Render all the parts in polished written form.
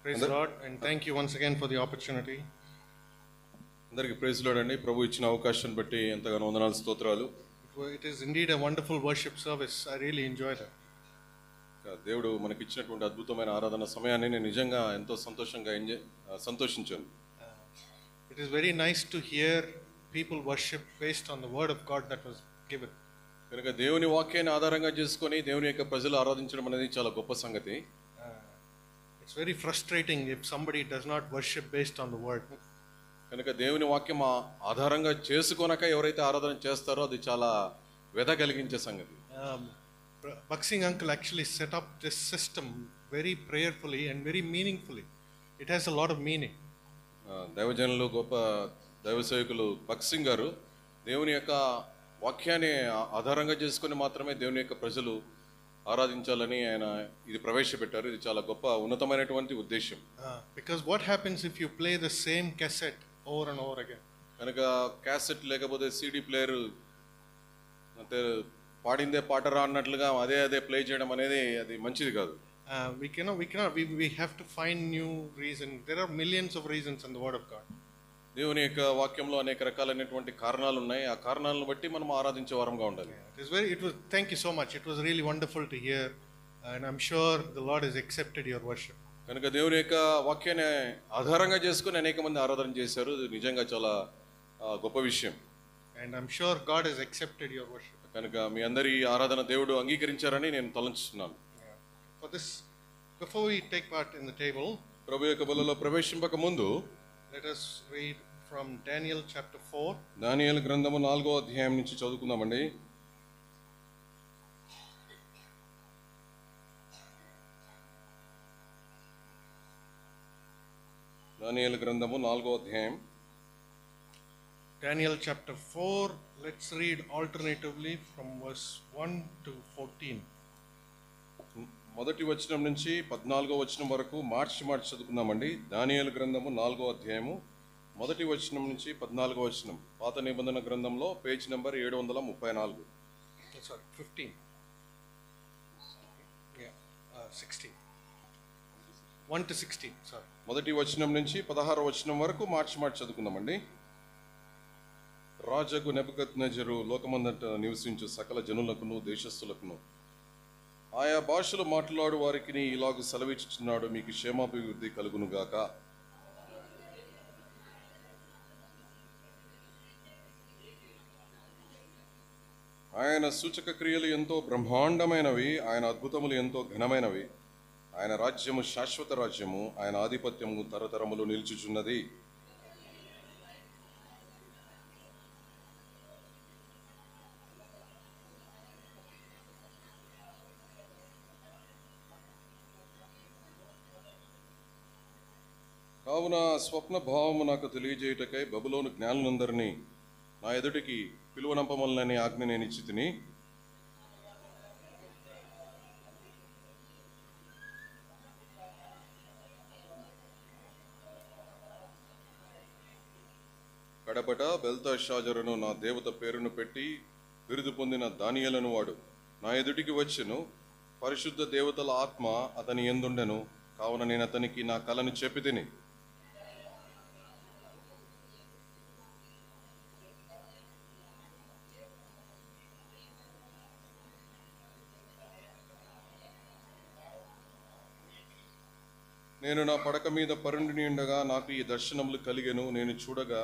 Praise the Lord, and thank you once again for the opportunity. అందరికీ praise lord అండి. ప్రభు ఇచ్చిన అవకాశాన్ని బట్టి ఎంతగానో వందనాలు, స్తోత్రాలు. It is indeed a wonderful worship service. I really enjoyed it. దేవుడు మనకి ఇచ్చినటువంటి అద్భుతమైన ఆరాధన సమయాన్ని నేను నిజంగా ఎంతో సంతోషించాను. It is very nice to hear people worship based on the word of God that was given. కనుక దేవుని వాక్యాన్ని ఆధారంగా చేసుకొని దేవుని యొక్క ప్రజలు ఆరాధించడం అనేది చాలా గొప్ప సంగతి. It's very frustrating if somebody does not worship based on the word. కనుక దేవుని వాక్యం ఆధారంగా చేసుకొనక ఎవరైతే ఆరాధన చేస్తారో అది చాలా వ్యధ కలిగించే సంగతి. Baksing uncle actually set up this system very prayerfully and very meaningfully. It has a lot of meaning. దైవజనులు, గొప్ప దైవ సేవకులు బక్సింగ్ గారు దేవుని యొక్క వాక్యాన్ని ఆధారంగా చేసుకొని మాత్రమే దేవుని యొక్క ప్రజలు ఆరాధించాలని ఆయన ఇది ప్రవేశపెట్టారు. ఇది చాలా గొప్ప ఉన్నతమైనటువంటి ఉద్దేశం. Because what happens if you play the same cassette over and over again? కనుక క్యాసెట్ లేకపోతే సిడి ప్లేయర్ అంటే పాడిందే పాటరా అన్నట్లుగా అదే ప్లే చేయడం అనేది అది మంచిది కాదు. We have to find new reasons. There are millions of reasons in the word of God. దేవుని యొక్క వాక్యంలో అనేక రకాలైనటువంటి కారణాలు ఉన్నాయి. ఆ కారణాలను బట్టి మనం ఆరాధించే వారంగా ఉండాలి. Thank you so much. It was really wonderful to hear, and I'm sure the Lord has accepted your worship. కనుక దేవుని యొక్క వాక్యాన్ని ఆధారంగా చేసుకుని అనేక మంది ఆరాధన చేశారు. ఇది నిజంగా చాలా గొప్ప విషయం. And I'm sure God has accepted your worship. కనుక మీ అందరి ఆరాధన దేవుడు అంగీకరించారని నేను తలంచుతున్నాను. For this, before we take part in the table, ప్రభు యొక్క బలలో ప్రవేశింపక ముందు let us read from Daniel chapter 4. దానియేలు గ్రంథము 4వ అధ్యాయం నుంచి చదువుకుందామండి. దానియేలు గ్రంథము 4వ అధ్యాయం. Daniel chapter 4, let's read alternatively from verse 1 to 14. మొదటి వచనం నుంచి 14వ వచనం వరకు మార్చి చదువుకుందామండి. దానియేలు గ్రంథము 4వ అధ్యాయము మొదటి వచనం నుంచి 14వ వచనం. పాత నిబంధన గ్రంథంలో page number 734. Sorry, 15. Yeah, 16. 1 to 16, sorry. మొదటి వచనం నుంచి 16వ వచనం వరకు మార్చి చదువుకుందామండి. రాజగు నెబుకద్నెజరు లోకమందంట నివసించు సకల జనులకును దేశస్థులకును ఆయా భాషలు మాట్లాడు వారికి ఇలాగు సెలవిచ్చుచున్నాడు, మీకు క్షేమాభివృద్ధి కలుగునుగాక. ఆయన సూచక క్రియలు ఎంతో బ్రహ్మాండమైనవి, ఆయన అద్భుతములు ఎంతో ఘనమైనవి. ఆయన రాజ్యము శాశ్వత రాజ్యము, ఆయన ఆధిపత్యము తరతరములు నిలుచుచున్నది. కావున స్వప్న భావము నాకు తెలియజేయుటకై బబులోను జ్ఞానులందరినీ నా ఎదుటికి పిలువనంపమలని ఆజ్ఞ నేను ఇచ్చి తిని, కడపట బెల్తషాజరును నా దేవత పేరును పెట్టి బిరుదు పొందిన దానియేలును వాడు నా ఎదుటికి వచ్చెను. పరిశుద్ధ దేవతల ఆత్మ అతని యందుండెను. కావున నేను అతనికి నా కలను చెప్పి తిని, నేను నా పడక మీద పరుండి ఉండగా నాకు ఈ దర్శనములు కలిగెను. నేను చూడగా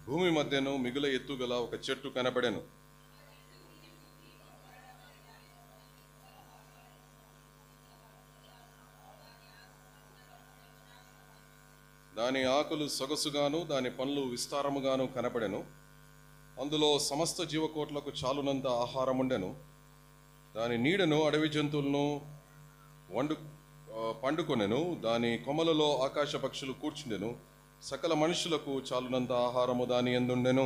భూమి మధ్యను మిగుల ఎత్తుగల ఒక చెట్టు కనబడెను. దాని ఆకులు సొగసుగాను దాని పండ్లు విస్తారముగాను కనబడెను. అందులో సమస్త జీవకోట్లకు చాలునంత ఆహారముండెను. దాని నీడను అడవి జంతువులను పండుకొనెను. దాని కొమ్మలలో ఆకాశ పక్షులు కూర్చుండెను. సకల మనుషులకు చాలునంత ఆహారము దాని యందుండెను.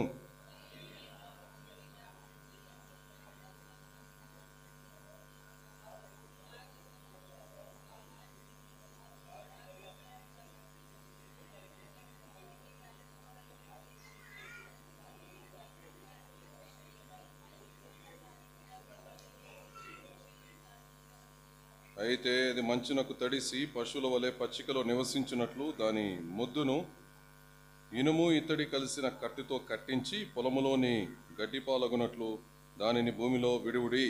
అయితే అది మంచునకు తడిసి పశువుల వలె పచ్చికలో నివసించినట్లు దాని ముద్దును ఇనుము ఇత్తడి కలిసిన కత్తితో కట్టించి పొలములోని గడ్డిపాలగునట్లు దానిని భూమిలో విడువుడి.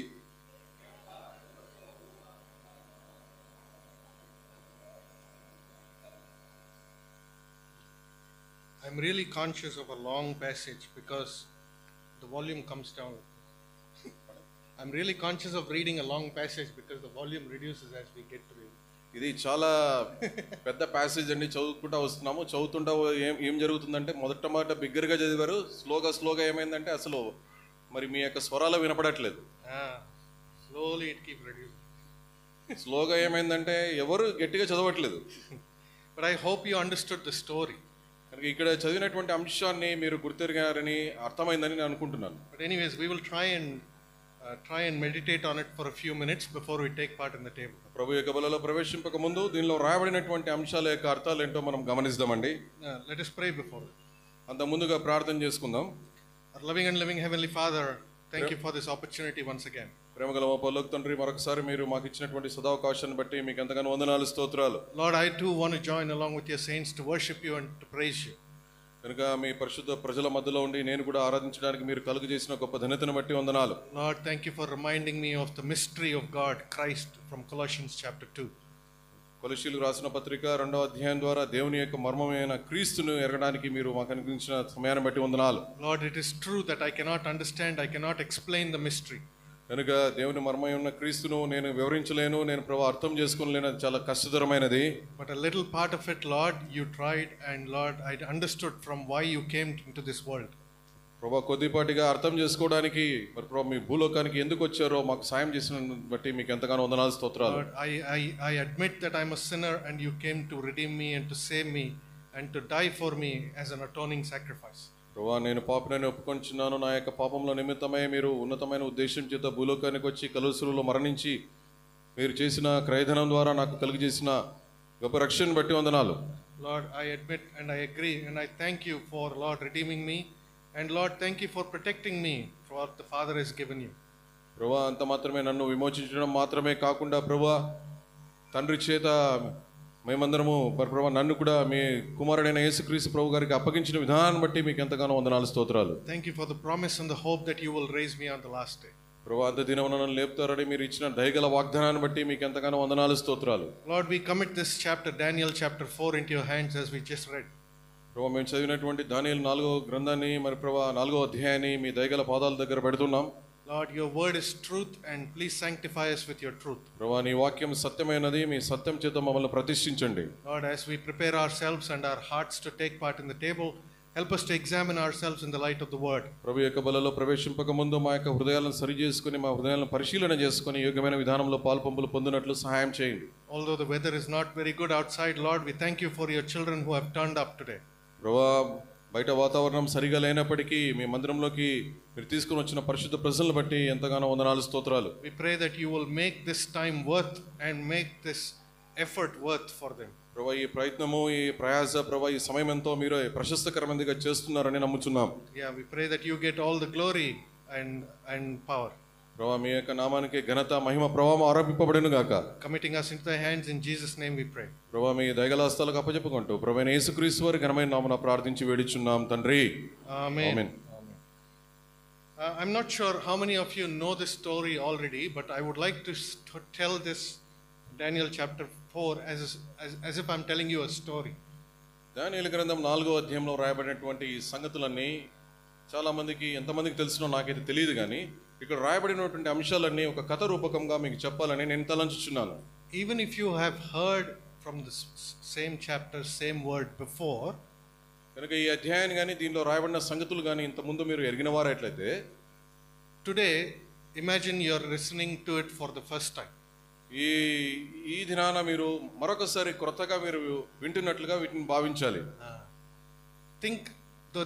I'm really conscious of a long passage because the volume comes down. I'm really conscious of reading a long passage because the volume reduces as we get to it. ఇది చాలా పెద్ద ప్యాసేజ్ అండి, చదువుకుంటా వస్తున్నాము. చదువుతుంటా ఏం జరుగుతుందంటే మొదట మాట బిగ్గరగా చదివారు, స్లోగా ఏమైందంటే అసలు మరి మీ యొక్క స్వరాలు వినపడట్లేదు. Slowly it keeps reducing. స్లోగా ఏమైందంటే ఎవరు గట్టిగా చదవట్లేదు. But I hope you understood the story. ఇక్కడ చదివినటువంటి అంశాన్ని మీరు గుర్తెరిగారని అర్థమైందని నేను అనుకుంటున్నాను. But anyways, we will try and meditate on it for a few minutes before we take part in the table. ప్రభు యొక్క బలలో ప్రవేశింపక ముందు దీనిలో రాయబడినటువంటి అంశాల యొక్క అర్థాలు ఏంటో మనం గమనిద్దామండి. Let us pray before it. అంత ముందుగా ప్రార్థన చేసుకుందాం. Our loving and living Heavenly Father, thank you for this opportunity once again. ప్రేమగల మా పరలోక తండ్రి, మరొకసారి మీరు మాకు ఇచ్చినటువంటి సదావకాశాన్ని బట్టి మీకు ఎంతగానో వందనాలు, స్తోత్రాలు. Lord, I too want to join along with your saints to worship you and to praise you. కనుక మీ పరిశుద్ధ ప్రజల మధ్యలో ఉండి నేను కూడా ఆరాధించడానికి మీరు కలుగు చేసిన గొప్ప ధన్యతను బట్టి వందనాలు. Lord, thank you for reminding me of the mystery of God, Christ, from Colossians chapter 2. కొలొస్సీయులకు రాసిన పత్రిక 2వ అధ్యాయం ద్వారా దేవుని యొక్క మర్మమైన క్రీస్తును ఎరగడానికి మీరు మాకు అనుగ్రహించిన సమయాన్ని బట్టి వందనాలు. Lord, it is true that I cannot understand, I cannot explain the mystery. కనుక దేవుని మర్మమైన క్రీస్తును నేను వివరించలేను, నేను ప్రభు అర్థం చేసుకోలేను, అది చాలా కష్టతరమైనది. But a little part of it, Lord, you tried, and Lord, I understood from why you came into this world. ప్రభు కొద్దిపాటిగా అర్థం చేసుకోవడానికి మరి ప్రభు మీ భూలోకానికి ఎందుకు వచ్చారో మాకు సాయం చేసిన బట్టి మీకు ఎంతగానో వందనాలు, స్తోత్రాలు. Lord, I admit that I'm a sinner and you came to redeem me and to save me and to die for me as an atoning sacrifice. ప్రభు నేను పాపనని ఒప్పుకొంచున్నాను, నా యొక్క పాపంలో నిమిత్తమై మీరు ఉన్నతమైన ఉద్దేశం చేత భూలోకానికి వచ్చి కలుసులో మరణించి మీరు చేసిన క్రయధనం ద్వారా నాకు కలిగజేసిన గొప్ప రక్షణ బట్టి వందనాలు. Lord, I admit and I agree and I thank you for, Lord, redeeming me, and Lord, thank you for protecting me for what the Father has given you. ప్రభు అంత మాత్రమే నన్ను విమోచించడం మాత్రమే కాకుండా ప్రభు తండ్రి చేత మేమందరము ప్రభు నన్ను కూడా మీ కుమారుడైన యేసుక్రీస్తు ప్రభు గారికి అప్పగించిన విధానం బట్టి మీకు ఎంతగానో వందనాలు, స్తోత్రాలు. Thank you for the promise and the hope that you will raise me on the last day. ప్రభు అంత దినమున నన్ను లేపుతారని మీరు ఇచ్చిన దయగల వాగ్దానాన్ని బట్టి మీకు ఎంతగానో వందనాలు, స్తోత్రాలు. Lord, we commit this chapter, Daniel chapter 4, into your hands as we just read. ప్రభు మేము చదివినటువంటి దానియేలు 4వ గ్రంథాన్ని మరి ప్రభు 4వ అధ్యాయాన్ని మీ దయగల పాదాల దగ్గర పెడుతున్నాం. Lord, your word is truth, and please sanctify us with your truth. ప్రభు నీ వాక్యం సత్యమైనది, మీ సత్యం చేత మమ్మల్ని ప్రతిష్ఠించండి. Lord, as we prepare ourselves and our hearts to take part in the table, help us to examine ourselves in the light of the word. ప్రభు యొక్క బలలో ప్రవేశింపక ముందు మా యొక్క హృదయాలను సరి చేసుకుని మా హృదయాలను పరిశీలన చేసుకుని యోగ్యమైన విధానంలో పాల్పంపులు పొందినట్లు సహాయం చేయండి. Although the weather is not very good outside, Lord, we thank you for your children who have turned up today. ప్రభు బయట వాతావరణం సరిగా లేనప్పటికీ మీ మందిరంలోకి మీరు తీసుకుని వచ్చిన పరిశుద్ధ ప్రజలను బట్టి ఎంతగానో వందనాలు, స్తోత్రాలు. We pray that you will make this time worth and make this effort worth for them. ప్రభు ఈ ప్రయత్నము, ఈ ప్రయాస, ప్రభు ఈ సమయం ఎంతో మీరు ప్రశస్తకరమైనదిగా చేస్తున్నారని నమ్ముచున్నాం. Yeah, we pray that you get all the glory and power. ప్రభు మీ యొక్క నామానికి ఘనత, మహిమ, ప్రభావం ఆరోపింపబడును గాక. Committing us into thy hands, in Jesus' name we pray. ప్రభు మీ దయగల హస్తాలకు అప్పచెప్పుకుంటూ ప్రభువైన యేసుక్రీస్తు వారి ఘనమైన నామమున ప్రార్థించి వేడుచున్నాం తండ్రి. Amen. Amen. I'm not sure how many of you know this story already, but I would like to tell this Daniel chapter 4 as if I'm telling you a story. దానియేలు గ్రంథం 4వ అధ్యాయంలో రాయబడినటువంటి ఈ సంగతులన్నీ చాలా మందికి ఎంతమందికి తెలుసునో నాకైతే తెలియదు, కానీ ఇక్కడ రాయబడినటువంటి అంశాలన్నీ ఒక కథ రూపకంగా మీకు చెప్పాలని నేను తలంచుచున్నాను. Even if you have heard from the same chapter, same word before, కనుక ఈ అధ్యాయాన్ని కానీ దీనిలో రాయబడిన సంగతులు కానీ ఇంతకుముందు మీరు ఎరిగిన వారైట్లయితే today imagine you're listening to it for the first time. ఈ దినాన మీరు మరొకసారి కొత్తగా మీరు వింటున్నట్లుగా వీటిని భావించాలి. Think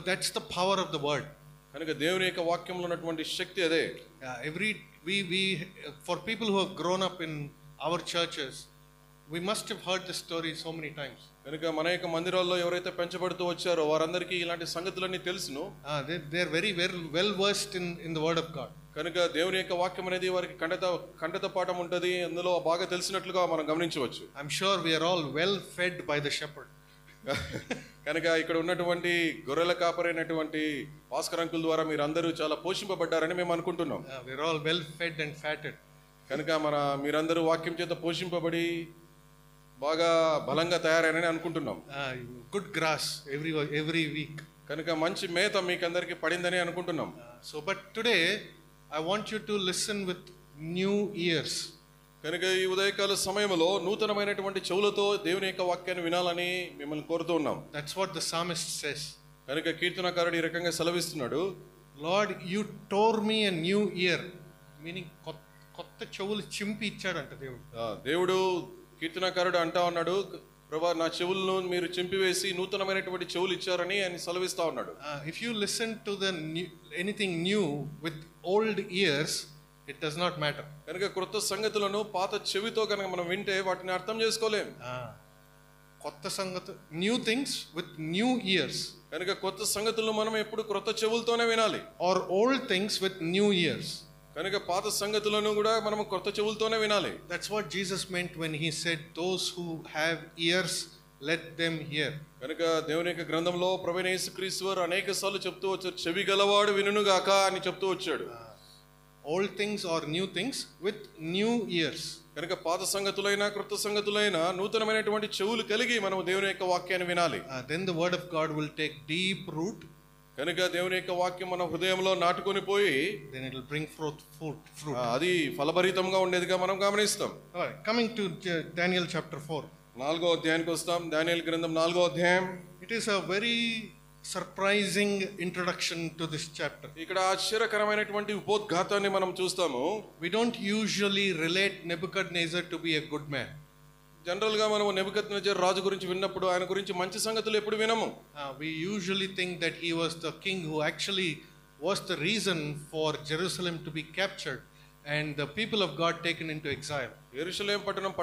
that's the power of the word. కనుక దేవుని యొక్క వాక్యంలో ఉన్నటువంటి శక్తి అదే. We for people who have grown up in our churches, We must have heard this story so many times. కనుక మన యొక్క మందిరాల్లో ఎవరైతే పెంచబడుతూ వచ్చారో వారందరికీ ఇలాంటి సంగతులన్నీ తెలుసును. They're very well versed in the word of God. కనుక దేవుని యొక్క వాక్యం అనేది వారికి కంఠత పాఠం ఉంటుంది, అందులో బాగా తెలిసినట్లుగా మనం గమనించవచ్చు. I'm sure we are all well fed by the shepherd. కనుక ఇక్కడ ఉన్నటువంటి గొర్రెల కాపరైనటువంటి భాస్కర్ అంకుల్ ద్వారా మీరు అందరూ చాలా పోషింపబడ్డారని మేము అనుకుంటున్నాం. We're all well fed and fatted. కనుక మీరందరూ వాక్యం చేత పోషింపబడి బాగా బలంగా తయారైనని అనుకుంటున్నాం. Good grass every week. కనుక మంచి మేత మీకు అందరికి పడిందని అనుకుంటున్నాం. But today I want you to listen with new ears. కనుక ఈ ఉదయకాల సమయంలో నూతనమైనటువంటి చెవులతో దేవుని యొక్క వాక్యాన్ని వినాలని మిమ్మల్ని కోరుతూ ఉన్నాం. That's what the psalmist says. కనుక కీర్తనకారుడు ఈ రకంగా సెలవిస్తున్నాడు, Lord, you tore me a new ear, meaning కొత్త చెవులు చింపి ఇచ్చాడంట దేవుడు. దేవుడు కీర్తనకారుడు అంటా ఉన్నాడు, ప్రభా నా చెవులను మీరు చింపివేసి నూతనమైనటువంటి చెవులు ఇచ్చారని ఆయన సెలవిస్తా ఉన్నాడు. If you listen to anything new with old ears, it does not matter. కనుక క్రొత్త సంగతులను పాత చెవితో కనుక మనం వింటే వాటిని అర్థం చేసుకోలేం. కొత్త సంగతి, new things with new ears. కనుక కొత్త సంగతులను మనం ఎప్పుడు క్రొత్త చెవులతోనే వినాలి. Or old things with new ears. కనుక పాత సంగతులను కూడా మనం కొత్త చెవులతోనే వినాలి. That's what Jesus meant when he said, those who have ears, let them hear. కనుక దేవుని యొక్క గ్రంథంలో ప్రభువైన యేసుక్రీస్తు వారు అనేక సార్లు చెప్తూ వచ్చారు, చెవి గలవాడు వినును గాక అని చెప్తూ వచ్చాడు. Old things or new things with new ears. కనుక పాత సంగతులైనా క్రొత్త సంగతులైనా నూతనమైనటువంటి చెవులు కలిగి మనం దేవుని యొక్క వాక్యాన్ని వినాలి. Then the word of God will take deep root. కనుక దేవుని యొక్క వాక్యం మన హృదయంలో నాటుకొని పోయి then it will bring fruit. అది ఫలభరితంగా ఉండేదిగా మనం గమనిస్తాం. Coming to Daniel chapter 4. 4వ అధ్యాయానికి వస్తాం. దానియేలు గ్రంథం 4వ అధ్యాయం. It is a very surprising introduction to this chapter. ఇక్కడ ఆశ్చర్యకరమైనటువంటి ఉపోద్ఘాతాన్ని మనం చూస్తాము. We don't usually relate Nebuchadnezzar to be a good man. General గా మనం నెబుకద్నెజర్ రాజు గురించి విన్నప్పుడు ఆయన గురించి మంచి సంగతులు ఎప్పుడు వినము. We usually think that he was the king who actually was the reason for Jerusalem to be captured and the people of God taken into exile. యెరూషలేం పట్టణం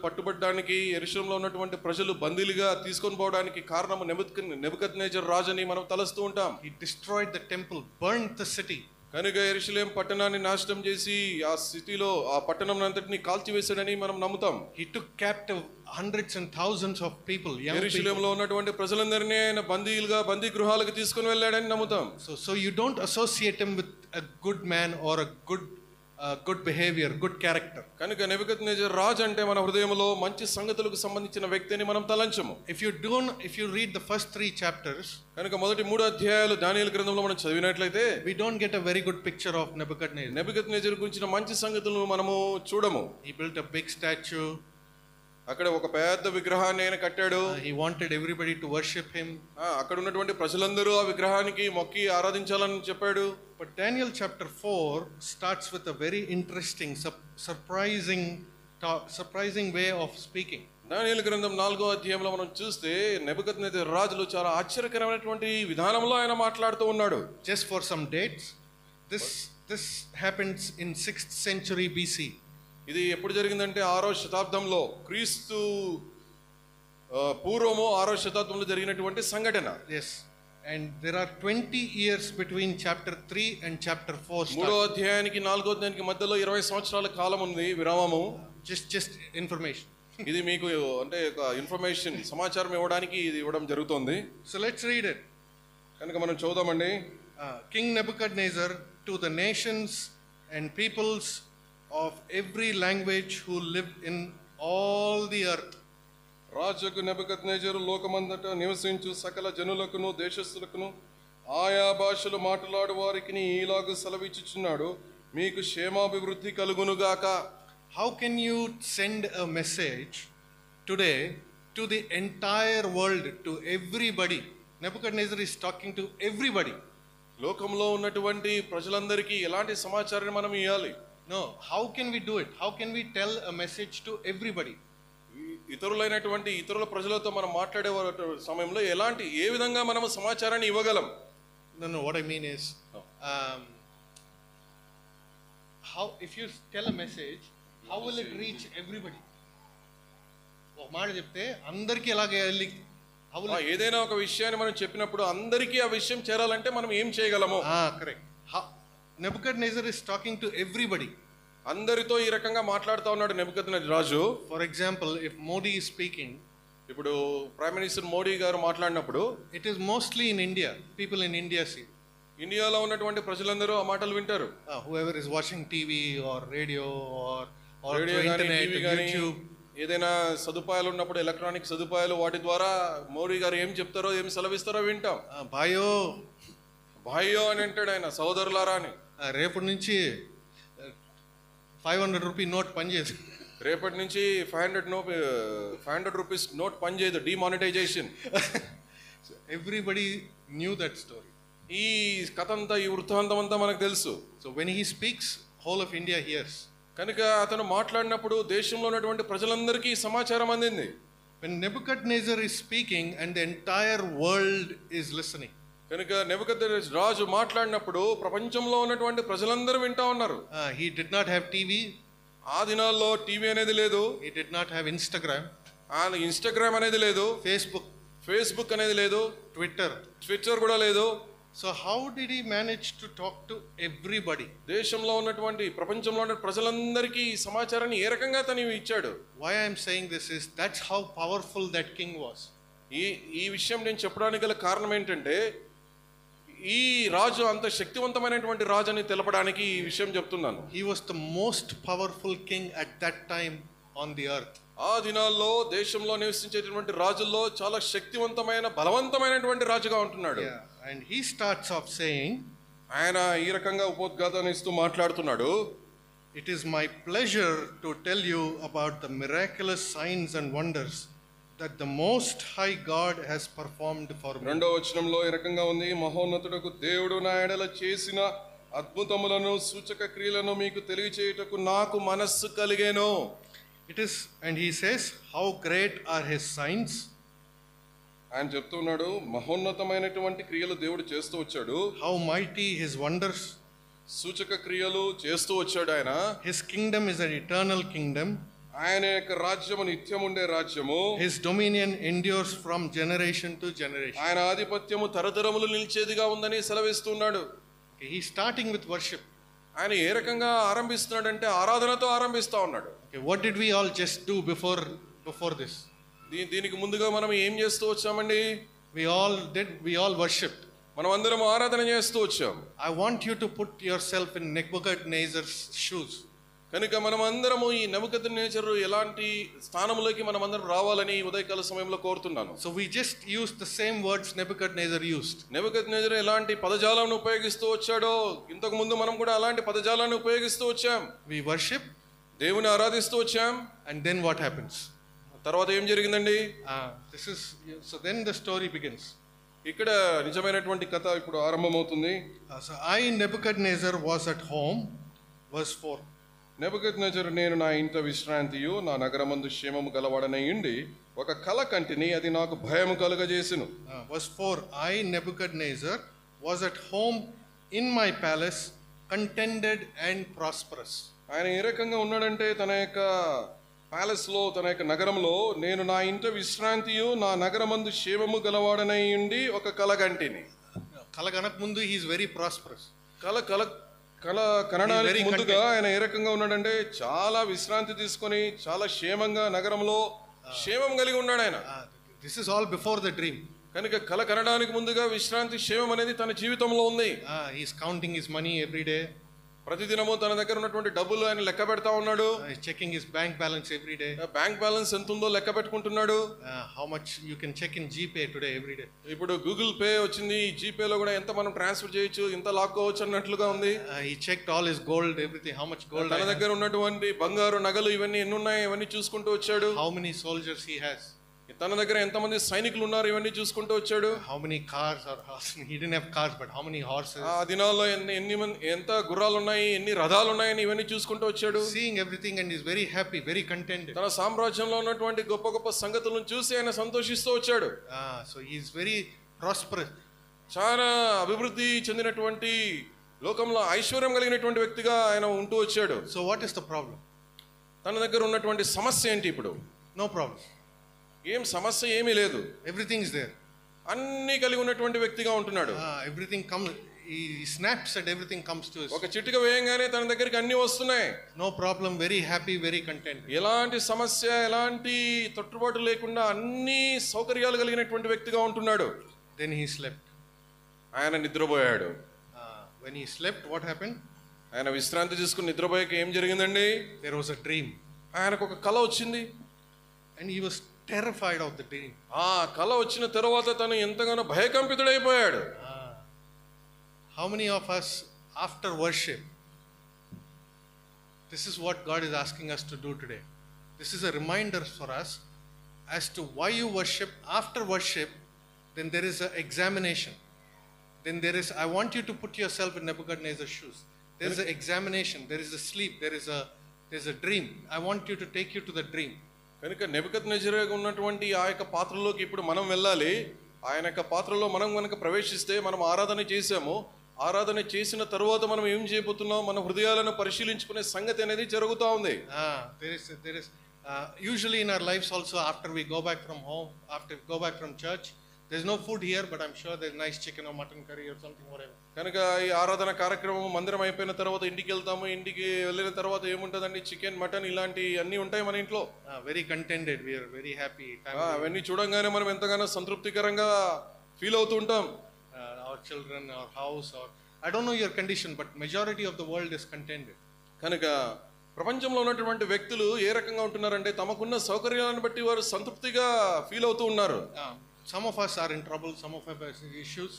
పట్టుబట్టడానికి యెరూషలేంలో ఉన్నటువంటి ప్రజలు బందీలుగా తీసుకొని పోవడానికి కారణం నెబుకద్నెజర్ రాజుని మనం తలస్తూ ఉంటాం. He destroyed the temple, burned the city. కనుక యెరూషలేం పట్టణాన్ని నాశనం చేసి ఆ సిటీలో ఆ పట్టణం అంతటిని కాల్చివేశాడని మనం నమ్ముతాం. He took captive hundreds and thousands of people. యెరూషలేంలో ఉన్నటువంటి ప్రజలందరినీ ఆయన బందీ గృహాలకు తీసుకొని వెళ్ళాడని నమ్ముతాం. So you don't associate him with a good man or a good behavior, good character. కనుక నెబుకద్నెజర్ రాజు అంటే మన హృదయంలో మంచి సంగతులకు సంబంధించిన వ్యక్తిని మనం తలంచము. If you read the first 3 chapters, కనుక మొదటి 3 అధ్యాయాలు దానియేలు గ్రంథంలో మనం చదివినట్లయితే we don't get a very good picture of Nebuchadnezzar. Nebuchadnezzar గురించిన మంచి సంగతులను మనము చూడము. He built a big statue. అక్కడ ఒక పెద్ద విగ్రహాన్ని ఆయన కట్టాడు. He wanted everybody to worship him. అక్కడ ఉన్నటువంటి ప్రజలందరూ ఆ విగ్రహానికి మొక్కి ఆరాధించాలని చెప్పాడు. But Daniel chapter 4 starts with a very interesting, surprising way of speaking. దానియేలు గ్రంథం 4వ అధ్యాయంలో మనం చూస్తే నెబుకద్నెజర్ రాజులు చాలా ఆశ్చర్యకరమైనటువంటి విధానంలో ఆయన మాట్లాడుతూ ఉన్నాడు. Just for some dates, this happens in 6th century BC. ఇది ఎప్పుడు జరిగిందంటే 6వ శతాబ్దంలో క్రీస్తు పూర్వము 6వ శతాబ్దంలో జరిగినటువంటి సంఘటన. Yes. And there are 20 years between chapter 3 and chapter 4. 3వ అధ్యాయానికి 4వ అధ్యాయానికి మధ్యలో 20 సంవత్సరాల కాలం ఉంది విరామము. Just information. ఇది మీకు అంటే ఒక ఇన్ఫర్మేషన్ సమాచారం ఇవ్వడానికి ఇది ఇవ్వడం జరుగుతుంది. So let's read it. కనుక మనం చదువుదామండి. King Nebuchadnezzar, to the nations and peoples of every language who live in all the earth. రాజుకు నెబుకద్నెజరు లోకమంతటా నివసించు సకల జనులకును దేశస్థులకును ఆయా భాషలు మాట్లాడు వారికి ఈలాగు సెలవిచ్చుచున్నాడు, మీకు క్షేమాభివృద్ధి కలుగునుగాక. How can you send a message today to the entire world, to everybody? Nebuchadnezzar is talking to everybody. లోకంలో ఉన్నటువంటి ప్రజలందరికీ ఎలాంటి సమాచారాన్ని మనం ఇవ్వాలి? No, how can we do it? How can we tell a message to everybody? ఇతరుల ప్రజలతో మనం మాట్లాడే సమయంలో ఏ విధంగా మనం సమాచారాన్ని ఇవ్వగలం? No, what I mean is, how if you tell a message, how will it reach everybody? మాట చెప్తే అందరికీ అలాగే వెళ్ళి ఏదైనా ఒక విషయాన్ని మనం చెప్పినప్పుడు అందరికీ ఆ విషయం చేరాలంటే మనం ఏం చేయగలము? Correct. Nebuchadnezzar is talking to everybody. అందరితో ఈ రకంగా మాట్లాడుతూ ఉన్నాడు నెబుకద్నెజర్ రాజు. For example, if Modi is speaking, ఇప్పుడు ప్రైమ్ మినిస్టర్ మోడీ గారు మాట్లాడినప్పుడు, it is mostly in India, people in India see, ఇండియాలో ఉన్నటువంటి ప్రజలందరూ ఆ మాటలు వింటారు. whoever is watching TV or radio or internet, YouTube, ఏదైనా సదుపాయాలు ఉన్నప్పుడు, ఎలక్ట్రానిక్ సదుపాయాలు, వాటి ద్వారా మోడీ గారు ఏం చెప్తారో ఏం సెలవిస్తారో వింటాం. భాయో భాయో అని అంటాడు ఆయన, సోదరులారా అని. రేపటి నుంచి 500 రూపీ నోట్ పనిచేయదు, రేపటి నుంచి 500 రూపీస్ నోట్ పనిచేయదు, demonetisation. Everybody knew that story. ఈ కథ అంతా, ఈ వృత్తాంతం అంతా మనకు తెలుసు. So when he speaks, whole of India hears. కనుక అతను మాట్లాడినప్పుడు దేశంలో ఉన్నటువంటి ప్రజలందరికీ సమాచారం అందింది. When Nebuchadnezzar is speaking and the entire world is listening. కనుక నెబుకద్నెజర్ రాజు మాట్లాడినప్పుడు ప్రపంచంలో ఉన్నటువంటి ప్రజలందరూ వింటా ఉన్నారు. He did not have TV. ఆ దినాల్లో టీవీ అనేది లేదు. He did not have Instagram. Instagram అనేది లేదు. ఫేస్బుక్ అనేది లేదు. ట్విట్టర్ కూడా లేదు. So how did he manage to talk to everybody? దేశంలో ఉన్నటువంటి, ప్రపంచంలో ఉన్న ప్రజలందరికీ సమాచారాన్ని ఏ రకంగా తను ఇచ్చాడు? Why I am saying this is, that's how powerful that king was. ఈ విషయం నేను చెప్పడానికి గల కారణం ఏంటంటే, ఈ రాజు అంత శక్తివంతమైనటువంటి రాజు అని తెలపడానికి ఈ విషయం చెప్తున్నాను. He was the most powerful king at that time on the earth. ఆ దినాల్లో దేశంలో నివసించేటటువంటి రాజుల్లో చాలా శక్తివంతమైన, బలవంతమైనటువంటి రాజుగా ఉంటున్నాడు. And he starts off saying, ఆయన ఈ రకంగా ఉపోద్ఘాతాన్ని ఇస్తూ మాట్లాడుతున్నాడు. It is my pleasure to tell you about the miraculous signs and wonders that the most high God has performed for me. రెండవ వచనంలో ఈ రకంగా ఉంది, మహోన్నతుడకు దేవుడు నా ఎడల చేసిన అద్భుతములను, సూచక క్రియలను మీకు తెలియచేయుటకు నాకు మనస్సు కలిగేను. It is, and he says, how great are his signs. ఆయన చెప్తున్నాడు, మహోన్నతమైనటువంటి క్రియలు దేవుడు చేస్తూ వచ్చాడు. How mighty his wonders. సూచక క్రియలు చేస్తూ వచ్చాడు ఆయన. His kingdom is an eternal kingdom. ఆయన యొక్క రాజ్యము నిత్యం ఉండే రాజ్యము. His dominion endures from generation to generation. ఆయన ఆధిపత్యము తరతరములు నిలిచేదిగా ఉందని సెలవిస్తున్నాడు. Okay, he's starting with worship. ఆయన ఏ రకంగా ఆరంభిస్తున్నాడంటే ఆరాధనతో ఆరంభిస్తా ఉన్నాడు. Okay, what did we all just do before this? దీనికి ముందుగా మనం ఏం చేస్తూ వచ్చామండి? We all worshipped. మనం అందరం ఆరాధన చేస్తూ వచ్చాం. I want you to put yourself in Nebuchadnezzar's shoes. కనుక మనం అందరము ఈ నెబుకద్నెజరు ఎలాంటి స్థానంలోకి మనం అందరం రావాలని ఉదయకాల సమయంలో కోరుతున్నాను. So we just used the same words Nebuchadnezzar used. నెబుకద్నెజరు ఎలాంటి పదజాలాన్ని ఉపయోగిస్తూ వచ్చాడో ఇంతకు ముందు మనం కూడా అలాంటి పదజాలాన్ని ఉపయోగిస్తూ వచ్చాం. We worship, దేవుని ఆరాధిస్తూ వచ్చాం. and then what happens? తర్వాత ఏం జరిగిందండి? So then the story begins. ఇక్కడ నిజమైనటువంటి కథ ఇప్పుడు ఆరంభమవుతుంది. So I, Nebuchadnezzar, was at home. Verse 4. నెబుకద్నెజరు నేను నా ఇంట విశ్రాంతియు నా నగరమందు క్షేమము గలవాడనై ఉండి ఒక కల కంటిని, అది నాకు భయము కలుగజేసెను. Verse 4. I, Nebuchadnezzar, was at home in my palace, contented and prosperous. ఆయన ఏ రకంగా ఉన్నాడంటే, తన యొక్క ప్యాలెస్ లో, తన యొక్క నగరంలో, నేను నా ఇంట విశ్రాంతియు నా నగరమందు క్షేమము గలవాడనై ఉండి ఒక కలగంటిని. కల కనక ముందు he is very prosperous. కల కనడానికి ముందుగా ఆయన ఏ రకంగా ఉన్నాడంటే, చాలా విశ్రాంతి తీసుకొని చాలా క్షేమంగా నగరంలో క్షేమం కలిగి ఉన్నాడు ఆయన. This is all before the dream. కనుక కల కనడానికి ముందుగా విశ్రాంతి, క్షేమం అనేది తన జీవితంలో ఉంది. He is counting his money every day. ప్రతిదినము తన దగ్గర ఉన్నటువంటి డబ్బులు ఆయన లెక్క పెడతా ఉన్నాడు. Checking his bank balance every day. Bank balance ఎంత ఉందో లెక్క పెట్టుకుంటున్నాడు. How much you can check in GPay today every day. ఇప్పుడు గూగుల్ పే వచ్చింది, జీపే లో కూడా ఎంత మనం ట్రాన్స్ఫర్ చేయొచ్చు, ఎంత లాక్కోవచ్చు అన్నట్లుగా ఉంది. He checked all his gold, everything, how much gold. తన దగ్గర ఉన్నటువంటి బంగారు నగలు ఇవన్నీ ఎన్ని ఉన్నాయి ఇవన్నీ చూసుకుంటూ వచ్చాడు. How many soldiers he has. తన దగ్గర ఎంతమంది సైనికులు ఉన్నారు ఇవన్నీ చూసుకుంటూ వచ్చాడు. How many cars or he didn't have cars, but how many horses. ఆ దినాల్లో ఎంత గుర్రాలు ఉన్నాయి, ఎన్ని రథాలు ఉన్నాయని ఇవన్నీ చూసుకుంటూ వచ్చాడు. Seeing everything and is very happy, very contented. తన సామ్రాజ్యంలో ఉన్నటువంటి గొప్ప గొప్ప సంగతులను చూసి ఆయన సంతోషిస్తూ వచ్చాడు. So he is very prosperous. చాలా అభివృద్ధి చెందినటువంటి, లోకంలో ఐశ్వర్యం కలిగినటువంటి వ్యక్తిగా ఆయన ఉంటూ వచ్చాడు. So what is the problem? తన దగ్గర ఉన్నటువంటి సమస్య ఏంటి ఇప్పుడు? No problem. ఏం సమస్య ఏమీ లేదు, Everything is there. అన్ని కలిగి ఉన్నటువంటి వ్యక్తిగా ఉంటున్నాడు. Everything comes, he snaps and everything comes to us. ఒక చిటిక వేయంగానే తన దగ్గరికి అన్ని వస్తున్నాయి. No problem, very happy, very content. ఎలాంటి సమస్య, ఎలాంటి తొట్టుబాటు లేకుండా అన్ని సౌకర్యాలు కలిగినటువంటి వ్యక్తిగా ఉంటున్నాడు. Then he slept. ఆయన నిద్రపోయాడు. When he slept, what happened? ఆయన విశ్రాంతి తీసుకుని నిద్రపోయాక ఏం జరిగిందండి? There was a dream. ఆయనకు ఒక కల వచ్చింది. And he was terrified of the dream. ఆ కల వచ్చిన తర్వాత తను ఎంతగానో భయకంపితుడైపోయాడు. How many of us after worship, this is what God is asking us to do today. This is a reminder for us as to why you worship. After worship, then there is an examination. Then there is, I want you to put yourself in Nebuchadnezzar's shoes. There is an examination, there is a sleep, there is a dream. I want you to take you to the dream. కనుక నెబుకద్నెజరుగా ఉన్నటువంటి ఆ యొక్క పాత్రలోకి ఇప్పుడు మనం వెళ్ళాలి. ఆయన యొక్క పాత్రలో మనం కనుక ప్రవేశిస్తే, మనం ఆరాధన చేసాము, ఆరాధన చేసిన తరువాత మనం ఏం చేయబోతున్నాం, మన హృదయాలను పరిశీలించుకునే సంగతి అనేది జరుగుతూ ఉంది. There is usually in our lives also, after we go back from home, after we go back from church, there's no food here, but I'm sure there's nice chicken or mutton curry or something, whatever. కనుక ఈ ఆరాధన కార్యక్రమం మందిరం అయిపోయిన తర్వాత ఇంటికి వెళ్తాము. ఇంటికి వెళ్ళిన తర్వాత ఏముంటదండి, చికెన్, మటన్ ఇలాంటి అన్ని ఉంటాయి మన ఇంట్లో. Very contented, we are very happy. అవన్నీ చూడంగానే మనం ఎంతగానో సంతృప్తికరంగా ఫీల్ అవుతూ ఉంటాం. Our children, our house, or I don't know your condition, but majority of the world is contented. కనుక ప్రపంచంలో ఉన్నటువంటి వ్యక్తులు ఏ రకంగా ఉంటున్నారంటే, తమకున్న సౌకర్యాలను బట్టి వారు సంతృప్తిగా ఫీల్ అవుతూ ఉన్నారు. Some of us are in trouble, some of us have issues,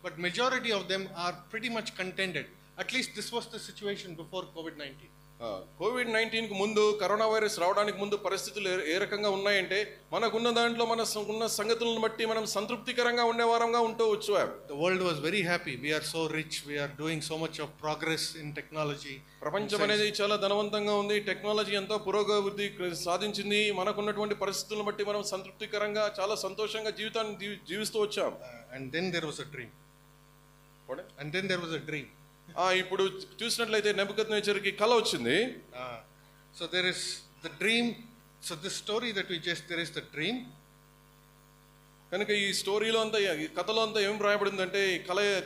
but majority of them are pretty much contented. At least this was the situation before COVID-19. COVID-19 కు ముందు, కరోనా వైరస్ రావడానికి ముందు పరిస్థితులు ఏ రకంగా ఉన్నాయంటే, మనకున్న దాంట్లో ఉన్న సంగతులను బట్టి మనం సంతృప్తికరంగా ఉండేవారంగా ఉంటూ వచ్చాం. The world was very happy. We are so rich. We are doing so much of progress in technology. ప్రపంచం అనేది చాలా ధనవంతంగా ఉంది. టెక్నాలజీ ఎంతో పురోగతి సాధించింది. మనకున్నటువంటి పరిస్థితులను బట్టి మనం సంతృప్తికరంగా, చాలా సంతోషంగా జీవితాన్ని జీవిస్తూ వచ్చాం. And then there was a dream. And then there was a dream. ఇప్పుడు చూసినట్లయితే నెబుకద్నెజరుకి కల వచ్చింది. So there is the dream. So this story that we just, there is the dream. కనుక ఈ స్టోరీలో అంతా, ఈ కథలో అంతా ఏం రాయబడిందంటే, ఈ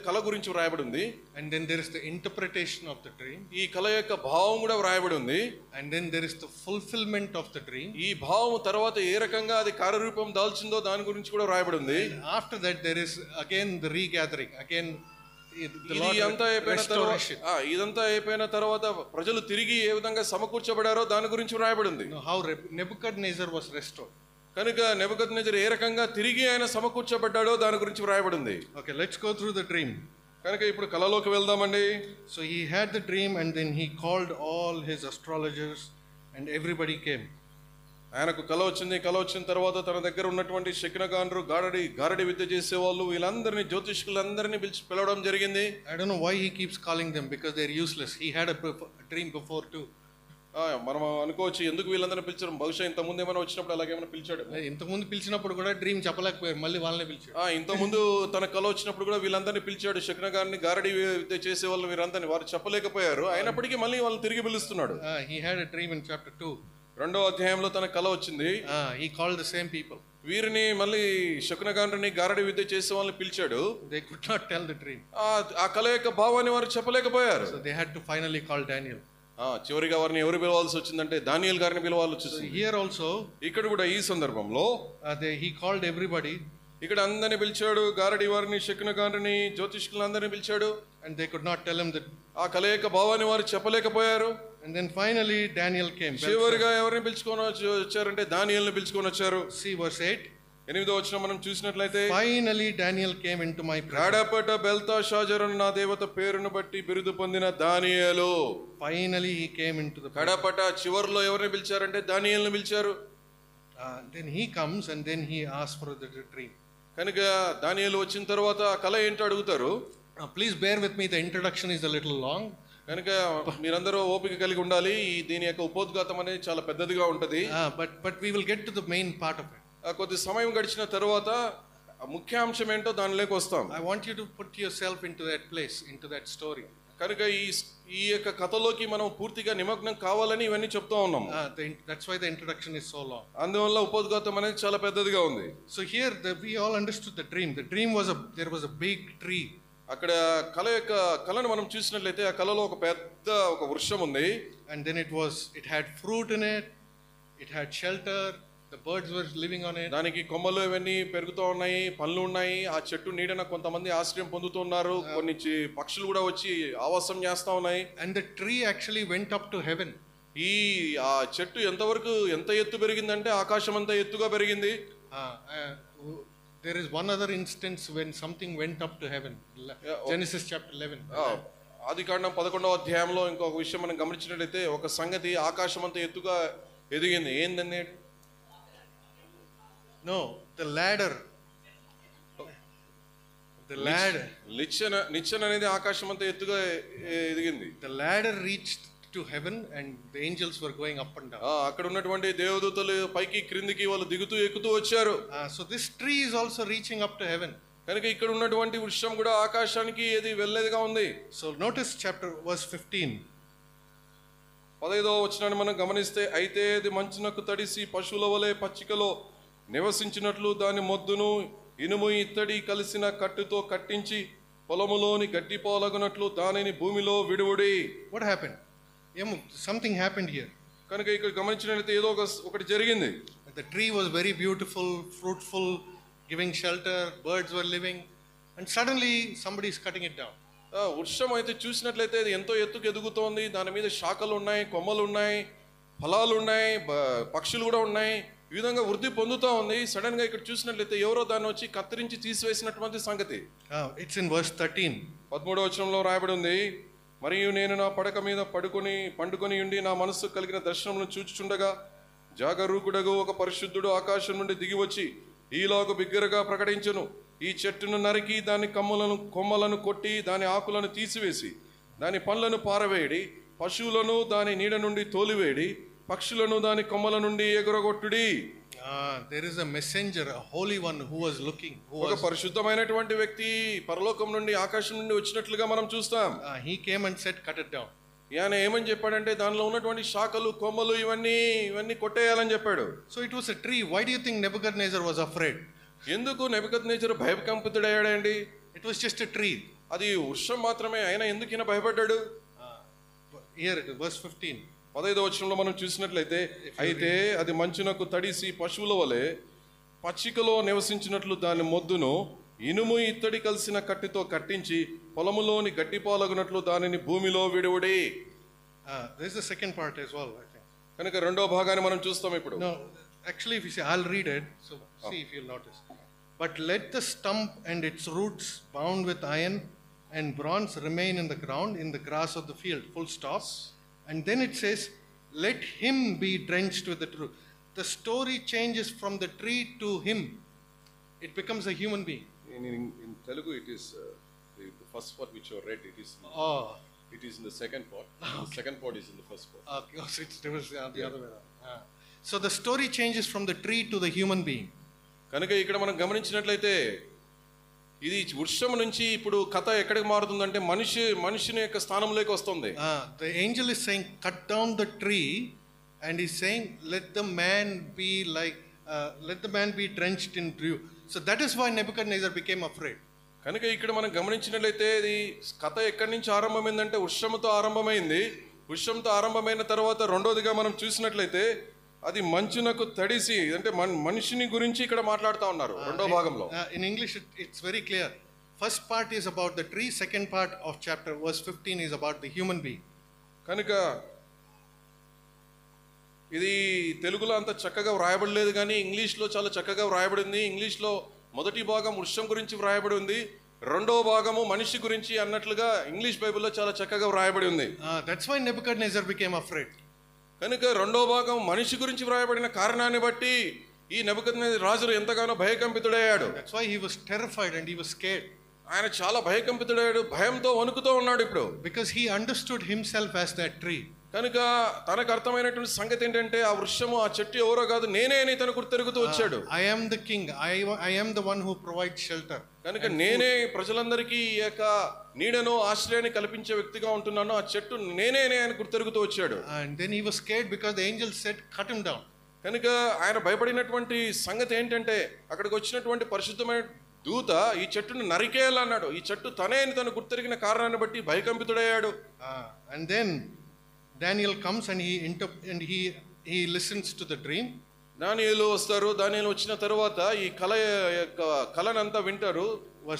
కళ గురించి రాయబడింది. And then there is the interpretation of the dream. ఈ కళ యొక్క భావం కూడా రాయబడి ఉంది. And then there is the fulfillment of the dream. ఈ భావం తర్వాత ఏ రకంగా అది కార్యరూపం దాల్చిందో దాని గురించి కూడా రాయబడి ఉంది. After that there is again the regathering. Again ఇదంతా అయిపోయిన తర్వాత ప్రజలు తిరిగి ఏ విధంగా సమకూర్చబడారో దాని గురించి రాయబడింది. How Nebuchadnezzar was restored. కనుక నెబుకద్నెజరు ఏ రకంగా తిరిగి ఆయన సమకూర్చబడ్డాడో దాని గురించి రాయబడింది. Okay, let's go through the dream. కనుక ఇప్పుడు కళలోకి వెళ్దామండి. So he had the dream and then he called all his astrologers and everybody came. ఆయనకు కళ వచ్చింది. కళ వచ్చిన తర్వాత తన దగ్గర ఉన్నటువంటి శకునగాండ్రు, గారడి విద్య చేసేవాళ్ళు, వీళ్ళందరినీ, జ్యోతిష్కులందరినీ పిలవడం జరిగింది. I don't know why he keeps calling them, because they're useless. He had a dream before too. మనం అనుకోవచ్చు ఎందుకు వీళ్ళందరినీ పిలిచారు, బహుశా ఇంత ముందు ఏమైనా వచ్చినప్పుడు అలాగేమైనా పిలిచాడు. ఇంతకుముందు పిలిచినప్పుడు కూడా డ్రీమ్ చెప్పలేకపోయారు, మళ్ళీ వాళ్ళని పిలిచాడు. ఇంత ముందు తన కళ వచ్చినప్పుడు కూడా వీళ్ళందరినీ పిలిచాడు, శకునగారిని, గారడి విద్య చేసే వాళ్ళు, వీరందరినీ వారు చెప్పలేకపోయారు. అయినప్పటికీ మళ్ళీ వాళ్ళని తిరిగి పిలుస్తున్నాడు. He had a dream in chapter 2. 2వ అధ్యాయంలో తన కళ వచ్చింది. He called the same people. వీరిని మళ్ళీ శకునగాండ్రిని, గారడి విద్య చేసే వాళ్ళని పిలిచాడు. They could not tell the dream. ఆ కళ యొక్క భావాన్ని వారు చెప్పలేకపోయారు. So they had to finally call Daniel. చివరిగా వారిని ఎవరు పిలవాల్సి వచ్చిందంటే దానియేలు గారిని పిలవాల్సి వచ్చింది. Here also, ఇక్కడ కూడా ఈ సందర్భంలో he called everybody. ఇక్కడ అందరిని పిలిచాడు, గారడి వారిని, శకునగాండ్రిని, జ్యోతిష్కులందరినీ పిలిచాడు. And they could not tell him that. ఆ కళ యొక్క భావాన్ని వారు చెప్పలేకపోయారు. And then finally Daniel came. చివరిగా ఎవరిని పిలుచుకొని వచ్చారంటే దానియేలుని పిలుచుకొని వచ్చారు. See verse 8. 8వ వచనం మనం చూసినట్లయితే, Finally Daniel came into my presence. గాడపట Belteshazzar నా దేవత పేరును బట్టి బిరుదు పొందిన దానియేలు. Finally he came into the గడపట చివర్లో ఎవరిని పిలిచారంటే దానియేలుని పిలిచారు. Then he comes and then he asks for the dream. కనుక దానియేలు వచ్చిన తర్వాత ఆ కళ ఏంటో అడుగుతారు. Please bear with me, the introduction is a little long. కనుక మీరందరూ ఓపిక కలిగి ఉండాలి. దీని యొక్క ఉపోద్ఘాతం అనేది చాలా పెద్దదిగా ఉంటది. But we will get to the main part of it. కొద్ది సమయం గడిచిన తర్వాత ముఖ్యాంశం ఏంటో దానిలోకి వస్తాం. I want you to put yourself into that place, into that story. కనుక ఈ యొక్క కథలోకి మనం పూర్తిగా నిమగ్నం కావాలని ఇవన్నీ చెప్తా ఉన్నాం. That's why the introduction is so long. అందువల్ల ఉపోద్ఘాతం అనేది చాలా పెద్దదిగా ఉంది. So here we all understood the dream. The dream was there was a big tree. అక్కడ కళను మనం చూసినట్లయితే ఆ కళలో ఒక పెద్ద ఒక వృక్షం ఉంది. And then it had fruit in it. It had shelter. The birds were living on it. దానికి కొమ్మలు ఇవన్నీ పెరుగుతూ ఉన్నాయి, పండ్లు ఉన్నాయి. ఆ చెట్టు నీడన కొంతమంది ఆశ్రయం పొందుతున్నారు, కొన్ని పక్షులు కూడా వచ్చి ఆవాసం చేస్తా ఉన్నాయి. And the tree actually went up to heaven. ఆ చెట్టు ఎంత ఎత్తు పెరిగిందంటే ఆకాశం అంత ఎత్తుగా పెరిగింది. There is one other instance when something went up to heaven. Genesis chapter 11. ఆదికాండం 11వ అధ్యాయంలో ఇంకొక విషయం మనం గమనించినట్లయితే ఒక సంగతి ఆకాశం అంత ఎత్తుగా ఎదిగింది. ఏందండి? No, the ladder. నిచ్చెన అనేది ఆకాశం అంత ఎత్తుగా ఎదిగింది. The ladder reached to heaven and the angels were going up and down. అక్కడ ఉన్నటువంటి దేవదూతలు పైకి క్రిందికి వాళ్ళు దిగుతూ ఎక్కుతూ వచ్చారు. So this tree is also reaching up to heaven. కనుక ఇక్కడ ఉన్నటువంటి వృక్షం కూడా ఆకాశానికి వెళ్ళేదిగా ఉంది. So notice verse 15. 15వ వచనాన్ని మనం గమనిస్తే, అయితే అది మంచునకు తడిసి పశువుల వలె పచ్చికలో నివసించినట్లు దాని మొద్దును ఇనుము ఇత్తడి కలిసిన కట్టుతో కట్టించి పొలములోని గడ్డిపోలగునట్లు దానిని భూమిలో విడువుడి. What happened? Something happened here. కనుక ఇక్కడ గమనించినట్లయితే ఏదో ఒకటి జరిగింది. The tree was very beautiful, fruitful, giving shelter, birds were living, and suddenly somebody is cutting it down. వృక్షం అయితే చూసినట్లయితే అది ఎంతో ఎత్తుకు ఎదుగుతోంది, దాని మీద శాఖలు ఉన్నాయి, కొమ్మలు ఉన్నాయి, ఫలాలు ఉన్నాయి, పక్షులు కూడా ఉన్నాయి, ఈ విధంగా వృద్ధి పొందుతా ఉంది. సడన్ గా ఇక్కడ చూసినట్లయితే ఎవరో దాన్ని వచ్చి కత్తిరించి తీసివేసినటువంటి సంగతి. It's in verse 13. 13వ వచనంలో రాయబడి ఉంది, మరియు నేను నా పడక మీద పండుకొని ఉండి నా మనస్సు కలిగిన దర్శనమును చూచుచుండగా జాగరూకుడగు ఒక పరిశుద్ధుడు ఆకాశం నుండి దిగి వచ్చి ఈలాగు బిగ్గరగా ప్రకటించును, ఈ చెట్టును నరికి దాని కొమ్మలను కొట్టి దాని ఆకులను తీసివేసి దాని పండ్లను పారవేయడి, పశువులను దాని నీడ నుండి తోలివేయడి, పక్షులను దాని కొమ్మల నుండి ఎగురగొట్టుడి. There is a messenger, a holy one who was looking. ఒక పరిశుద్ధమైనటువంటి వ్యక్తి పరలోకం నుండి ఆకాశం నుండి వచ్చినట్లుగా మనం చూస్తాం. He came and said, cut it down. ఆయన ఏమని చెప్పాడంటే దానిలో ఉన్నటువంటి శాఖలు కొమ్మలు ఇవన్నీ కొట్టేయాలని చెప్పాడు. So it was a tree. Why do you think Nebuchadnezzar was afraid? ఎందుకు నెబుకద్నెజరు భయకంపితుడయ్యాడండి? It was just a tree. అది వృక్షం మాత్రమే, ఆయన ఎందుకు ఈయన భయపడ్డాడు? Here it is, verse 15. 15వ వచనంలో మనం చూసినట్లయితే, అయితే అది మంచునకు తడిసి పశువుల వలె పచ్చికలో నివసించినట్లు దాని మొద్దును ఇనుము ఇత్తడి కలిసిన కట్టితో కట్టించి పొలములోని గడ్డిపాలగునట్లు దానిని భూమిలో విడువుడి. There is the second part as well, I think. కనుక రెండో భాగాన్ని మనం చూస్తాం ఇప్పుడు. No, actually if you see, I'll read it, so see if you'll notice. But let the stump and its roots bound with iron and bronze remain in the ground, in the grass of the field, full stop. And then it says, let him be drenched with the truth. The story changes from the tree to him. It becomes a human being. In Telugu it is the first part which you read, it is in the second part. Okay. The second part is in the first part. Okay, so it's the other way around. So the story changes from the tree to the human being. కనుక ఇక్కడ మనం గమనించినట్లయితే ఇది వృక్షం నుంచి ఇప్పుడు కథ ఎక్కడికి మారుతుందంటే మనిషిని యొక్క స్థానంలోకి వస్తుంది. The angel is saying, cut down the tree, and he's saying, let the man be drenched in dew. So that is why Nebuchadnezzar became afraid. కనుక ఇక్కడ మనం గమనించినట్లయితే ఇది కథ ఎక్కడి నుంచి ఆరంభమైందంటే వృక్షంతో ఆరంభమైంది. వృక్షంతో ఆరంభమైన తర్వాత రెండోదిగా మనం చూసినట్లయితే అది మంచునకు తడిసి, అంటే మనిషిని గురించి ఇక్కడ మాట్లాడుతూ ఉన్నారు రెండో భాగంలో. In English it's very clear. First part is about the tree, second part of chapter verse 15 is about the human being. కనుక ఇది తెలుగులో అంత చక్కగా వ్రాయబడలేదు, కానీ ఇంగ్లీష్లో చాలా చక్కగా వ్రాయబడింది. ఇంగ్లీష్లో మొదటి భాగం వృక్షం గురించి వ్రాయబడి ఉంది, రెండో భాగము మనిషి గురించి అన్నట్లుగా ఇంగ్లీష్ బైబిల్లో చాలా చక్కగా వ్రాయబడి ఉంది. That's why Nebuchadnezzar became afraid. కనుక రెండో భాగం మనిషి గురించి వ్రాయబడిన కారణాన్ని బట్టి ఈ నెబుకద్నెజర్ రాజు ఎంతగానో భయకంపితుడయ్యాడు. That's why he was terrified and he was scared. ఆయన చాలా భయకంపితుడయ్యాడు, భయంతో వణుకుతూ ఉన్నాడు ఇప్పుడు. Because he understood himself as that tree. కనుక తనకు అర్థమైనటువంటి సంగతి ఏంటంటే ఆ వృక్షము ఆ చెట్టు ఎవరో కాదు నేనే అని తను గుర్తెరుగుతూ వచ్చాడు. I am the king. I am the one who provides shelter. కనుక నేనే ప్రజలందరికీ ఈ యొక్క నీడను ఆశ్రయాన్ని కల్పించే వ్యక్తిగా ఉంటున్నాను, ఆ చెట్టు నేనే అని గుర్తెరుగుతూ వచ్చాడు. And then he was scared because the angel said, cut him down. కనుక ఆయన భయపడినటువంటి సంగతి ఏంటంటే అక్కడికి వచ్చినటువంటి పరిశుద్ధమైన దూత ఈ చెట్టును నరికేయాలన్నాడు. ఈ చెట్టు తనే అని తను గుర్తెరిగిన కారణాన్ని బట్టి భయకంపితుడయ్యాడు. And then Daniel comes and he listens to the dream. దానియేలు వస్తారు. దానియేలు వచ్చిన తరువాత ఈ కళనంతా వింటారు.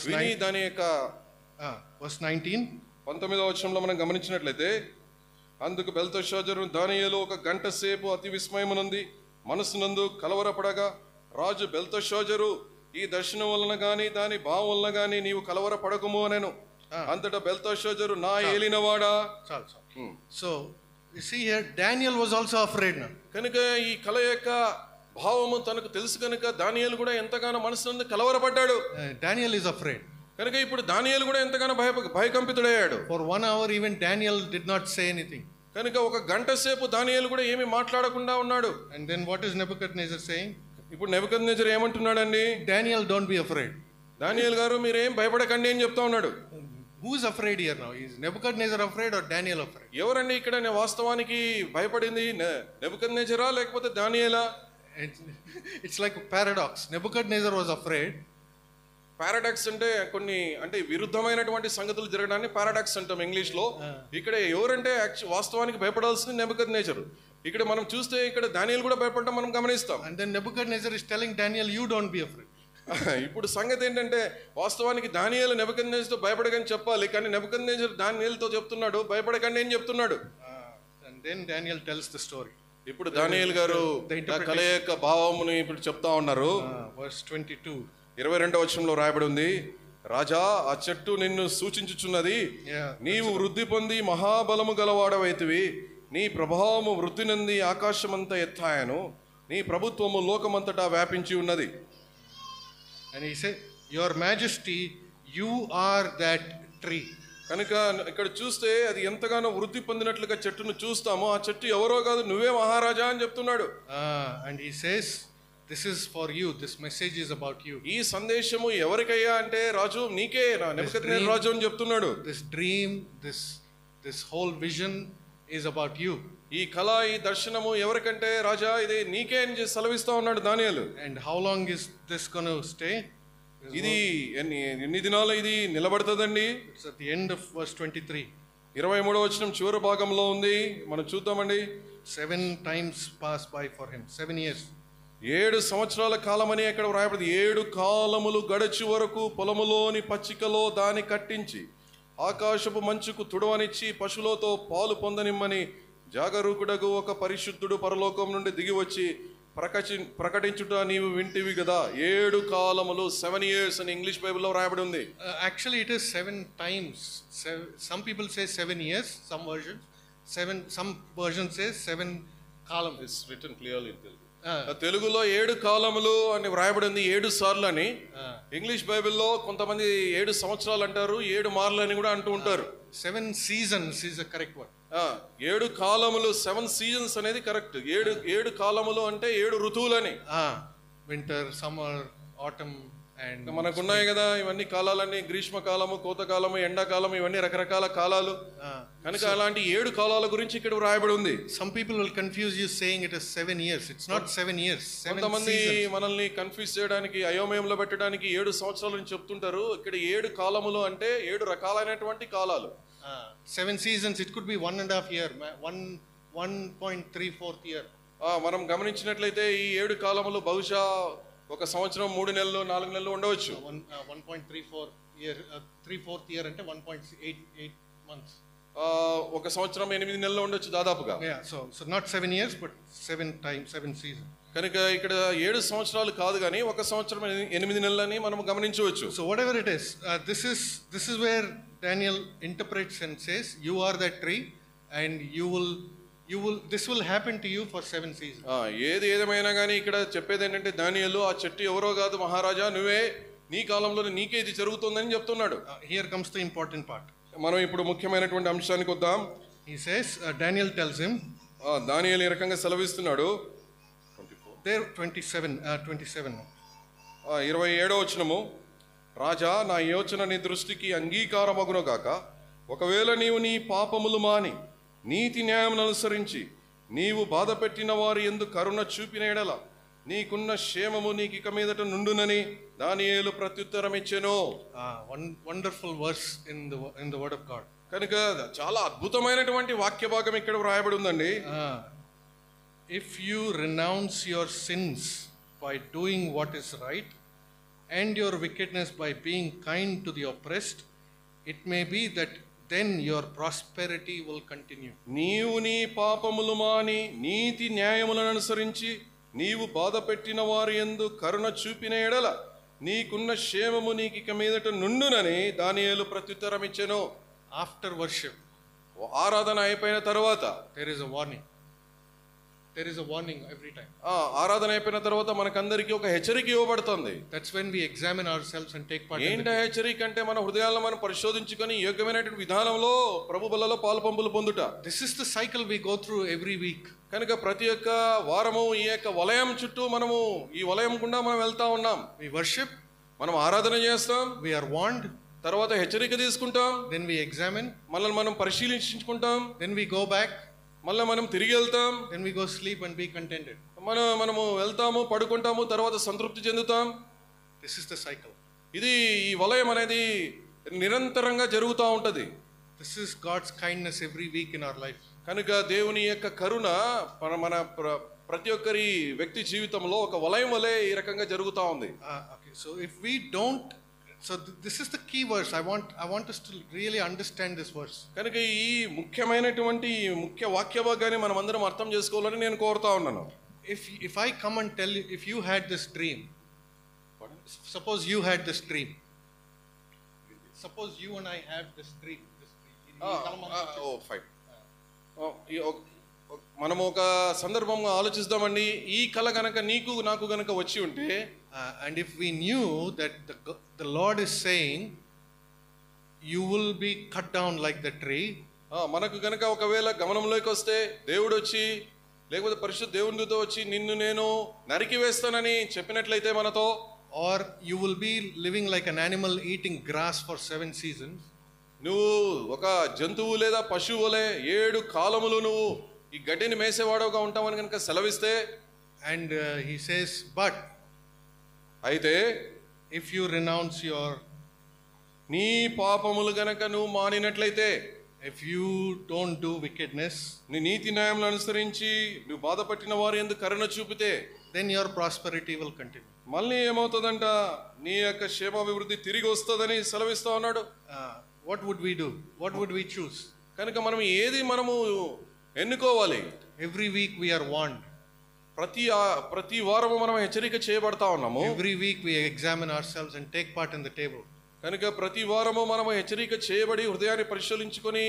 విని దాని యొక్క verse 19 19వ వచనంలో మనం గమనించినట్లయితే, అందుకు బెల్తెషాజరు దానియేలు ఒక గంట సేపు అతి విస్మయమునంది మనసునందు కలవరపడగా, రాజు బెల్తెషాజరు ఈ దర్శనం వలన గాని దాని భావం వలన గాని నీవు కలవరపడకుము అనెను. అంతటా బెల్తెషాజరు నా ఏలినవాడా. So you see here, Daniel was also afraid now. కనుక ఈ కళ యొక్క భావము తనకు తెలుసు కనుక దానియేలు కూడా ఎంతగానో మనసునందు కలవరపడ్డాడు. Daniel is afraid. కనుక ఇప్పుడు దానియేలు కూడా ఎంతగానో భయకంపితుడయ్యాడు. For 1 hour even Daniel did not say anything. కనుక ఒక గంట సేపు దానియేలు కూడా ఏమీ మాట్లాడకుండా ఉన్నాడు. And then what is Nebuchadnezzar saying? ఇప్పుడు Nebuchadnezzar ఏమంటున్నాడండి? Daniel, don't be afraid. దానియేలు గారు మీరేం భయపడకండి అని చెప్తా ఉన్నాడు. Who is afraid here now? Is Nebuchadnezzar afraid or Daniel afraid? ఎవరండి ఇక్కడ వాస్తవానికి భయపడింది? నెబుకద్నెజరా లేకపోతే దానియేలా? It's like a paradox. Nebuchadnezzar was afraid. Paradox అంటే కొన్ని విరుద్ధమైనటువంటి సంగతులు జరగడాన్ని పారాడాక్స్ అంటాం ఇంగ్లీష్ లో. ఇక్కడ ఎవరంటే వాస్తవానికి భయపడాల్సింది నెబుకద్నెజర్. ఇక్కడ మనం చూస్తే ఇక్కడ దానియేలు కూడా భయపడటం మనం గమనిస్తాం. And then Nebuchadnezzar is telling Daniel, you don't be afraid. ఇప్పుడు సంగతి ఏంటంటే వాస్తవానికి దానియేలు నెబుకద్నెజర్తో భయపడకని చెప్పాలి, కానీ నెబుకద్నెజర్ దానియేలుతో చెప్తున్నాడు భయపడకండి అని చెప్తున్నాడు. And then Daniel tells the story. ఇప్పుడు దానియేలు గారు కళ యొక్క భావమును ఇప్పుడు చెప్తా ఉన్నారు. Verse 22. 22వ వచనంలో రాయబడి ఉంది, రాజా ఆ చెట్టు నిన్ను సూచించుచున్నది, నీవు వృద్ధి పొంది మహాబలము గలవాడవైతివి, నీ ప్రభావము వృద్ధి నంది ఆకాశమంతా ఎత్తాయను, నీ ప్రభుత్వము లోకమంతటా వ్యాపించి ఉన్నది. And he said, your majesty, you are that tree. కనుక ఇక్కడ చూస్తే అది ఎంతగానో వృద్ధి పొందినట్లుగా చెట్టును చూస్తామో ఆ చెట్టు ఎవరో కాదు నువ్వే మహారాజా అని చెప్తున్నాడు. And he says, this is for you, this message is about you. ఈ సందేశము ఎవరికయ్యా అంటే రాజు నీకే, నెబుకద్నెజర్ రాజు అని చెప్తున్నాడు. This dream, this whole vision is about you. ఈ కళ ఈ దర్శనము ఎవరికంటే రాజా ఇది నీకే అని సెలవిస్తా ఉన్నాడు దానియేలు. And how long is this going to stay? ఇది ఎన్ని దినాలు ఇది నిలబడుతుందండి? It's at the end of verse 23. 23వ వచనం చివరి భాగంలో ఉంది, మనం చూద్దామండి. 7 times pass by for him, 7 years. 7 సంవత్సరాల కాలమని అక్కడ వ్రాయబడింది. 7 కాలములు గడచి వరకు పొలములోని పచ్చికలో దాన్ని కట్టించి ఆకాశపు మంచుకు తుడవనిచ్చి పశువులతో పాలు పొందనిమ్మని జాగరూకుడగు ఒక పరిశుద్ధుడు పరలోకం నుండి దిగి వచ్చి ప్రకటించుట నీవు వింటివి కదా. 7 కాలములు, 7 years అని ఇంగ్లీష్ బైబిల్లో రాయబడి ఉంది. Actually it is 7 times. Some people say 7 years, some versions say 7 columns. It's written clearly in Telugu. తెలుగులో 7 కాలములు అని వ్రాయబడి ఉంది, 7 సార్లు అని. ఇంగ్లీష్ బైబిల్లో కొంతమంది 7 సంవత్సరాలు అంటారు, 7 మార్లు అని కూడా అంటూ ఉంటారు. 7 seasons is the correct word. 7 కాలములు, 7 seasons అనేది కరెక్ట్. 7 కాలములు అంటే 7 ఋతువులని. Winter, summer, autumn and మనకున్నాయి కదా ఇవన్నీ కాలాలన్నీ, గ్రీష్మకాలము, కోతకాలము, ఎండాకాలం, ఇవన్నీ రకరకాల కాలాలు. కనుక అలాంటి 7 కాలాల గురించి ఇక్కడ రాయబడి ఉంది. Some people will confuse you saying it is 7 years. It's not 7 years. కొంతమంది మనల్ని కన్ఫ్యూజ్ చేయడానికి, అయోమయంలో పెట్టడానికి 7 సంవత్సరాలు అని చెప్తుంటారు. ఇక్కడ 7 కాలములు అంటే 7 రకాలైనటువంటి కాలాలు. 7 seasons, it could be 1.5 year, 1.34 year. మనం గమనించినట్లయితే ఈ 7 కాలములు బహుశా ఒక సంవత్సరం 3 నెలలు 4 నెలలు ఉండవచ్చు. 1.34 year, 3/4 year అంటే 1.88 months. ఒక సంవత్సరం 8 నెలలు ఉండొచ్చు దాదాపుగా. So not 7 years but 7 times 7 seasons. కనుక ఇక్కడ 7 సంవత్సరాలు కాదు కానీ ఒక సంవత్సరం 8 నెలలని మనం గమనించవచ్చు. So whatever it is, this is where Daniel interprets and says, you are that tree and this will happen to you for 7 seasons. ఏది ఏదేమైనా కానీ ఇక్కడ చెప్పేది ఏంటంటే దానియేలు ఆ చెట్టు ఎవరో కాదు మహారాజా నువ్వే, నీ కాలంలో నీకే ఇది జరుగుతుందని చెప్తున్నాడు. Here comes the important part. మనం ఇప్పుడు ముఖ్యమైనటువంటి అంశానికి వద్దాం. He says, Daniel tells him, దానియేలు ఈ రకంగా సెలవిస్తున్నాడు. there 27. 27వ వచనము, రాజా, నా యోచన నీ దృష్టికి అంగీకారమగును గాక. ఒకవేళ నీవు నీ పాపములు మాని నీతి న్యాయమును అనుసరించి నీవు బాధ పెట్టిన వారి యందు కరుణ చూపిన ఎడల నీకున్న క్షేమము నీకు ఇక మీదట నుండునని దానియేలు ప్రత్యుత్తరం ఇచ్చెను. One wonderful verse in the word of God. కనుక చాలా అద్భుతమైనటువంటి వాక్య భాగం ఇక్కడ వ్రాయబడి ఉందండి. If you renounce your sins by doing what is right and your wickedness by being kind to the oppressed, it may be that then your prosperity will continue. నీవు నీ పాపములు మాని నీతి న్యాయములను అనుసరించి నీవు బాధ పెట్టిన వారి యందు కరుణ చూపిన ఎడల నీకున్న క్షేమము నీకు ఇక మీదట నుండునని దానియేలు ప్రత్యుత్తరం ఇచ్చెను. After worship, ఆరాధన అయిపోయిన తర్వాత there is a warning. There is a warning every time. ఆరాధన అయిపోయిన తర్వాత మనకందరికీ ఒక హెచ్చరిక ఇవ్వబడుతుంది. That's when we examine ourselves and take part. ఏంటి హెచ్చరిక అంటే మన హృదయాలను మనం పరిశోధించుకొని యోగ్యమైనటువంటి విధానంలో ప్రభు బలలో పాలుపంపులు పొందుట. This is the cycle we go through every week. కనుక ప్రతి ఒక్క వారము ఈ యొక్క వలయం చుట్టూ మనము ఈ వలయం గుండా మనం వెళ్తా ఉన్నాం. We worship, మనం ఆరాధన చేస్తాం, we are warned, తర్వాత హెచ్చరిక తీసుకుంటాం, then we examine, మనల్ని మనం పరిశీలించుకుంటాం, then we go back, మళ్ళీ మనం తిరిగి వెళ్తాం, then we go sleep and be contented. మనము వెళ్తాము, పడుకుంటాము, తర్వాత సంతృప్తి చెందుతాం. This is the cycle. ఇది ఈ వలయం అనేది నిరంతరంగా జరుగుతూ ఉంటది. This is God's kindness every week in our life. కనుక దేవుని యొక్క కరుణ మన ప్రతి ఒక్కరి వ్యక్తి జీవితంలో ఒక వలయం వలె ఈ రకంగా జరుగుతూ ఉంది. Okay, so if we don't, so this is the key verse. I want us to really understand this verse. కనుక ఈ ముఖ్యమైనటువంటి ముఖ్య వాక్య భాగాన్ని మనం అందరం అర్థం చేసుకోవాలని నేను కోరుతా ఉన్నాను. If I come and tell you, if you had this dream, suppose you had this dream. Suppose you and I have this dream. Fine. మనము ఒక సందర్భంగా ఆలోచిస్తామండి. ఈ కళ గనక నీకు నాకు గనక వచ్చి ఉంటే, and if we knew that the Lord is saying you will be cut down like the tree, మనకు గనక ఒకవేళ గమనంలోకి వస్తే దేవుడు వచ్చి లేకపోతే పరిశుద్ధ దేవునితో వచ్చి నిన్ను నేను నరికి వేస్తానని చెప్పినట్లయితే మనతో, or you will be living like an animal eating grass for 7 seasons, నువ్వు ఒక జంతువు లేదా పశువు వలె 7 కాలములు నువ్వు ఈ గడ్డిని మేసేవాడుగా ఉంటామని కనుక సెలవిస్తే, and he says, but అయితే if you renounce నీ పాపములు గనక నువ్వు మానినట్లయితే, if you don't do wickedness, నీ నీతి న్యాయములను అనుసరించి నువ్వు బాధపట్టిన వారి యందు కరుణ చూపితే, then your prosperity will continue. మళ్ళీ ఏమవుతుందంట, నీ యొక్క క్షేమాభివృద్ధి తిరిగి వస్తుందని సెలవిస్తా ఉన్నాడు. What would we do? What would we choose? కనుక మనము ఎన్నుకోవాలి. Every week we are warned. ప్రతి వారము మనం హెచ్చరిక చేయబడతా ఉన్నాము. Every week we examine ourselves and take part in the table. కనుక ప్రతి వారము మనము హెచ్చరిక చేయబడి హృదయాన్ని పరిశీలించుకొని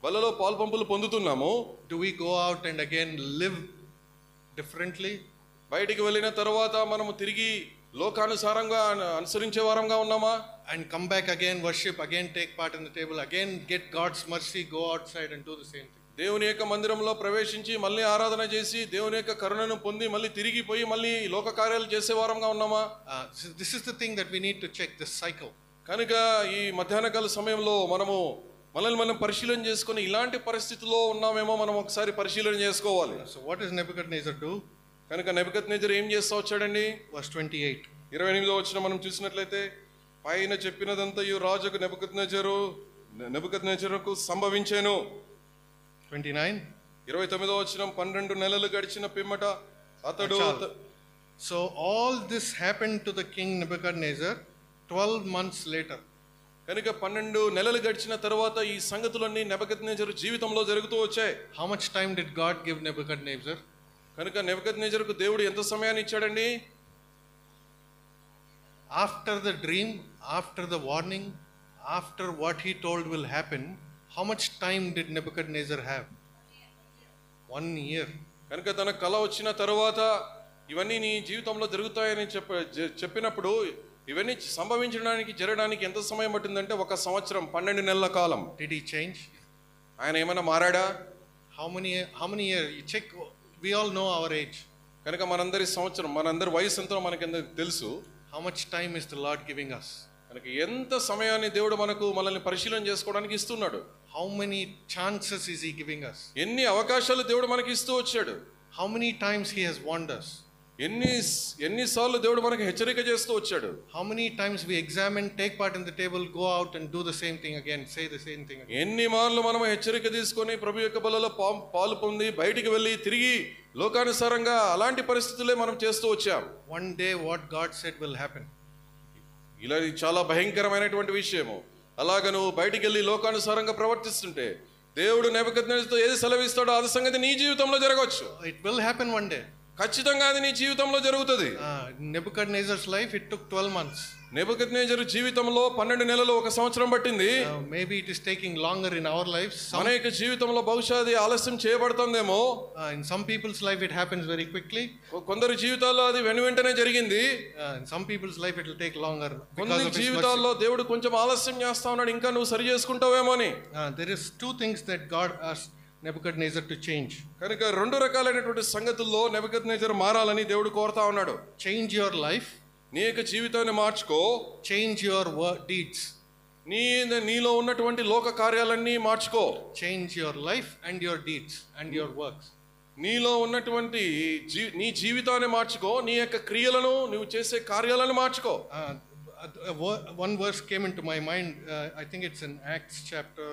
బలలో పాల్పంపులు పొందుతున్నాము. Do we go out and again live differently? బయటికి వెళ్ళిన తర్వాత మనము తిరిగి లోకానుసారంగా అనుసరించే వారంగా ఉన్నామా? And come back again, worship, again take part in the table, again get God's mercy, go outside and do the same thing. దేవుని యొక్క మందిరంలో ప్రవేశించి మళ్ళీ ఆరాధన చేసి దేవుని యొక్క కరుణను పొంది మళ్ళీ తిరిగి పోయి మళ్ళీ లోక కార్యాలు చేసే వారంగా ఉన్నామా? This is the thing that we need to check, this cycle. కనుక ఈ మధ్యాహ్నకాల సమయంలో మనల్ని మనం పరిశీలన చేసుకొని ఇలాంటి పరిస్థితుల్లో ఉన్నామేమో మనం ఒకసారి పరిశీలన చేసుకోవాలి. So what does Nebuchadnezzar do? కనుక నెబుకద్నెజరు ఏం చేస్తా వచ్చాడండి? Verse 28. 28వ వచనం మనం చూసినట్లయితే, పైన చెప్పినదంతా ఈ రాజుకు నెబుకద్నెజరుకు సంభవించెను. 29. 29వ వచనం, 12 నెలలు గడిచిన పిమ్మట అతడు. So all this happened to the king Nebuchadnezzar 12 months later. కనుక 12 నెలలు గడిచిన తర్వాత ఈ సంగతులన్నీ నెబుకద్నెజరు జీవితంలో జరుగుతూ వచ్చాయి. How much time did God give Nebuchadnezzar? కనుక నెబుకద్నెజరుకు దేవుడు ఎంత సమయాన్ని ఇచ్చాడండి? After the dream, after the warning, after what he told will happen, how much time did Nebuchadnezzar have? 1 year. కనుక తన కళ వచ్చిన తర్వాత ఇవన్నీ నీ జీవితంలో జరుగుతాయని చెప్పినప్పుడు ఇవన్నీ సంభవించడానికి జరగడానికి ఎంత సమయం పట్టిందంటే 1 సంవత్సరం 12 నెలల కాలం. Did he change? ఆయన ఏమైనా మారాడా? How many years? You check, we all know our age. కనుక మనందరి సంవత్సరం, మనందరి వయసు ఎంతో మనకి తెలుసు. How much time is the Lord giving us? కనుక ఎంత సమయాన్ని దేవుడు మనల్ని పరిశీలన చేసుకోవడానికి ఇస్తున్నాడు? How many chances is he giving us? ఎన్ని అవకాశాలు దేవుడు మనకి ఇస్తూ వచ్చాడు? How many times he has warned us? ఎన్నిసార్లు దేవుడు మనకి హెచ్చరిక చేస్తూ వచ్చాడు? How many times we examine, take part in the table, go out and do the same thing again, say the same thing again? ఎన్ని మార్లు మనం హెచ్చరిక తీసుకొని ప్రభు యొక్క బలలో పాలు పొంది బయటికి వెళ్ళి తిరిగి లోకానుసారంగా అలాంటి పరిస్థితులే మనం చేస్తూ వచ్చాం. One day what God said will happen. ఇలా చాలా భయంకరమైనటువంటి విషయము. అలాగ నువ్వు బయటికి వెళ్ళి లోకానుసారంగా ప్రవర్తిస్తుంటే దేవుడు నెబుకద్నెజరుతో ఏది సెలవిస్తాడో అది సంగతి నీ జీవితంలో జరగవచ్చు. It will happen one day. ఖచ్చితంగా అది నీ జీవితంలో జరుగుతుంది. Nebuchadnezzar's life, it took 12 months. నెబుకద్నెజరు జీవితంలో 12 నెలలు, 1 సంవత్సరం పట్టింది. Maybe it is taking longer in our lives. మన యొక్క జీవితంలో బహుశా అది ఆలస్యం చేయబడుతుందేమో. In some people's life it happens very quickly. కొందరి జీవితాల్లో అది వెంటనే జరిగింది. In some people's life it will take longer. కొన్ని జీవితాల్లో దేవుడు కొంచెం ఆలస్యం చేస్తా ఉన్నాడు, ఇంకా నువ్వు సరి చేసుకుంటావేమో అని. There is 2 things that God asked Nebuchadnezzar to change. కనుక 2 రకాలైనటువంటి సంగతుల్లో నెబుకద్నెజరు మారాలని దేవుడు కోరుతా ఉన్నాడు. Change your life. నీ యొక్క జీవితాన్ని మార్చుకో. Change your deeds. నీలో ఉన్నటువంటి లోక కార్యాలన్నీ మార్చుకో. Change your life and your deeds and your works. నీలో ఉన్నటువంటి నీ జీవితాన్ని మార్చుకో, నీ యొక్క క్రియలను, నువ్వు చేసే కార్యాలను మార్చుకో. One verse came into my mind. I think it's in Acts chapter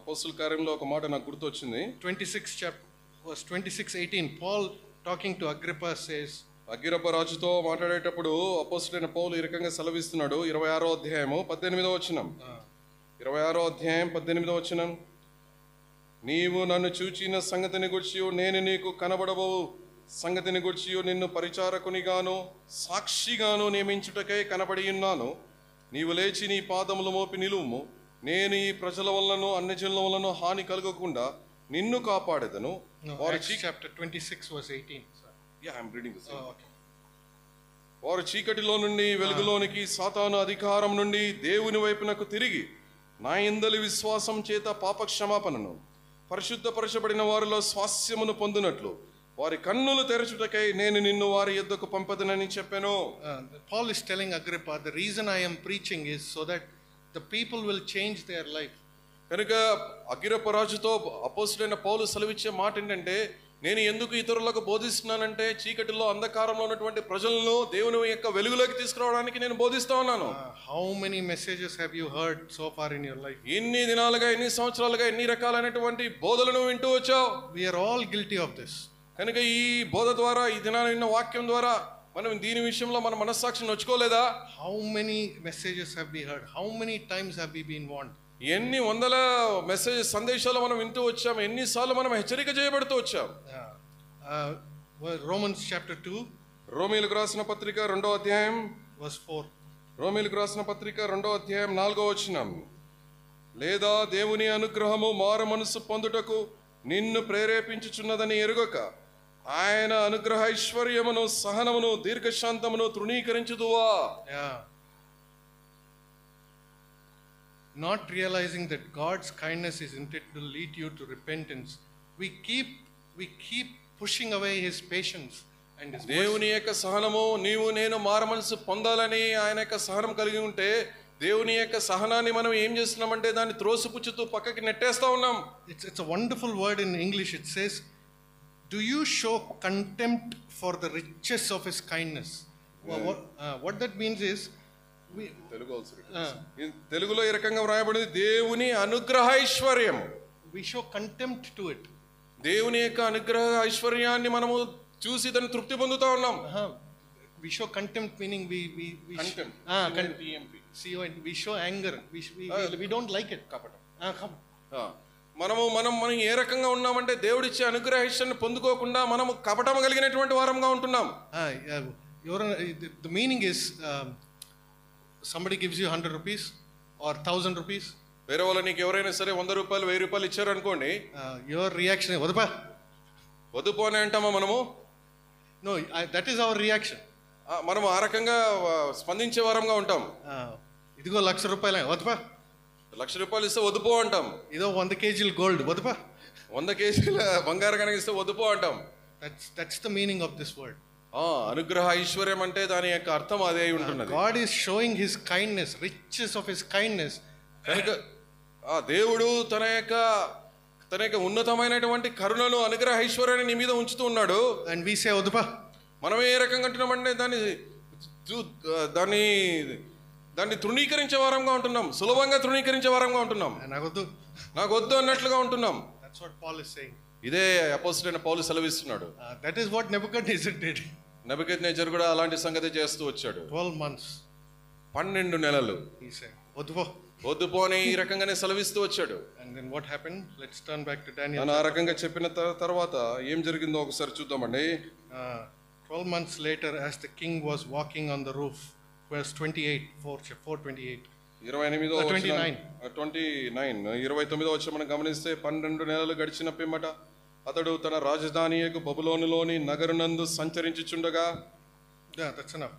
అపోస్తుల కార్యంలో ఒక మాట నాకు గుర్తొచ్చింది. 26 chapter verse 26:18. Paul talking to Agrippa says, Agrippa రాజుతో మాట్లాడేటప్పుడు అపోస్తలుడైన పౌలు ఈ రకంగా సెలవిస్తున్నాడు. 26వ అధ్యాయము 18వ వచనం. 26వ అధ్యాయం 18వ వచనం. నీవు నన్ను చూచిన సంగతిని గూర్చి నేను నీకు కనబడబో సంగతిని గూర్చి నిన్ను పరిచారకునిగాను సాక్షిగాను నియమించుటకై కనబడి ఉన్నాను. నీవు లేచి నీ పాదములు మోపి నిలువుము. నేను ఈ ప్రజల వలన అన్యజనుల వలన హాని కలగకుండా నిన్ను కాపాడెదను. chapter 26 verse 18. Yeah, I'm reading this. వారు చీకటిలో నుండి వెలుగులోనికి, సాతాను అధికారం నుండి దేవుని వైపునకు తిరిగి నా యందలి విశ్వాసం చేత పాపక్షమాపణను, పరిశుద్ధపరచబడిన వారిలో స్వాస్యమును పొందినట్లు వారి కన్నులు తెరచుటకై నేను నిన్ను వారి యొద్దకు పంపదనని చెప్పాను. Paul is telling Agrippa, the reason I am preaching is so that the people will change their life. కనుక అగ్రిప్ప రాజుతో అపోస్తలుడైన పౌలు సెలవిచ్చే మాట ఏంటంటే, నేను ఎందుకు ఇతరులకు బోధిస్తున్నానంటే చీకటిలో అంధకారంలో ఉన్నటువంటి ప్రజలను దేవుని యొక్క వెలుగులోకి తీసుకురావడానికి నేను బోధిస్తా ఉన్నాను. How many messages have you heard so far in your life? ఎన్ని దినాలుగా, ఎన్ని సంవత్సరాలుగా, ఎన్ని రకాలైనటువంటి బోధలను వింటూ వచ్చావు. We are all guilty of this. కనుక ఈ బోధ ద్వారా, ఈ దినాన విన్న వాక్యం ద్వారా మనం దీని విషయంలో మన మనస్సాక్షిని నొచ్చుకోలేదా? How many messages have we heard? How many times have we been warned? ఎన్ని వందల సందేశాలు మనం వింటూ వచ్చాం, ఎన్నిసార్లు మనం హెచ్చరిక చేయబడుతూ వచ్చాం. Romans chapter 2 రోమీయులకు రాసిన పత్రిక 2వ అధ్యాయం verse 4. రోమీయులకు రాసిన పత్రిక 2వ అధ్యాయం 4వ వచనం. లేదా దేవుని అనుగ్రహము మారు మనసు పొందుటకు నిన్ను ప్రేరేపించుచున్నదని ఎరుగక ఆయన అనుగ్రహ ఐశ్వర్యమును, సహనమును, దీర్ఘశాంతమును తృణీకరించుదువా? Not realizing that God's kindness is intended to lead you to repentance, we keep pushing away his patience and his దేవుని యొక్క సహనము, నీవు నేను మారు మనసు పొందాలని ఆయన యొక్క సహనం కలిగి ఉంటే దేవుని యొక్క సహనాన్ని మనం ఏం చేస్తున్నామంటే దాన్ని త్రోసిపుచ్చుతూ పక్కకి నెట్టేస్తా ఉన్నాం. It's a wonderful word in English. It says, do you show contempt for the riches of his kindness? What that means is, తెలుగులో ఈ రకంగా వ్రాయబడింది, దేవుని అనుగ్రహ ఐశ్వర్యం. We show contempt to it. దేవుని యొక్క అనుగ్రహ ఐశ్వర్యాన్ని మనము చూసి దాన్ని తృప్తి పొందుతా ఉన్నాం. We show contempt, meaning we show anger. We don't like it. మనం ఏ రకంగా ఉన్నామంటే దేవుడిచ్చే అనుగ్రహాన్ని పొందుకోకుండా మనము కపటం కలిగినటువంటి వారంగా ఉంటున్నాం. The meaning is, somebody gives you 100 rupees or 1000 rupees. వేరే వాళ్ళు నీకు ఎవరైనా సరే 100 రూపాయలు 1000 రూపాయలు ఇచ్చారు అనుకోండి, your reaction వదుపా వదుపోనే అంటామా మనము? No, that is our reaction. మనం ఆ రకంగా స్పందించే వారంగా ఉంటాం. ఇదిగో ₹1,00,000 వద్దుపా, ₹1,00,000 ఇస్తే వద్దుపో అంటాం. ఇదో 100 కేజీలు గోల్డ్ వద్దుపా, 100 కేజీల బంగారం కనుక ఇస్తే వద్దుపో అంటాం. That's the meaning of this word. అనుగ్రహ ఐశ్వర్యం అంటే దాని యొక్క అర్థం అదే ఉంటున్నది. God is showing his kindness, riches of his kindness. కనుక దేవుడు తన యొక్క ఉన్నతమైనటువంటి కరుణను అనుగ్రహ ఐశ్వర్యాన్ని నీ మీద ఉంచుతూ ఉన్నాడు. And we say వద్దుపా, మనం ఏ రకంగా అంటున్నామంటే దాన్ని తృణీకరించే వారంగా ఉంటున్నాం, సులభంగా తృణీకరించే వారంగా ఉంటున్నాం. నాకు వద్దు అన్నట్లుగా ఉంటున్నాం. That's what Paul is saying. ఇదే అపోస్తలుడైన పౌలు సెలవిస్తున్నాడు. That is what Nebuchadnezzar did. Nebuchadnezzar కూడా అలాంటి సంగతి చేస్తూ వచ్చాడు. 12 months, 12 నెలలు he said వద్దుపో, వద్దుపో అని ఈ రకంగానే సెలవిస్తూ వచ్చాడు. And then what happened? Let's turn back to Daniel. ఆ రకంగా చెప్పిన తర్వాత ఏం జరిగిందో ఒకసారి చూద్దామండి. 12 months later, as the king was walking on the roof, verse 28, 4:28. 29 వచ్చి మనం గమనిస్తే 12 నెలలు గడిచిన పిమ్మట అతడు తన రాజధాని బబులోనులోని నగరునందు సంచరించుచుండగా. That's enough.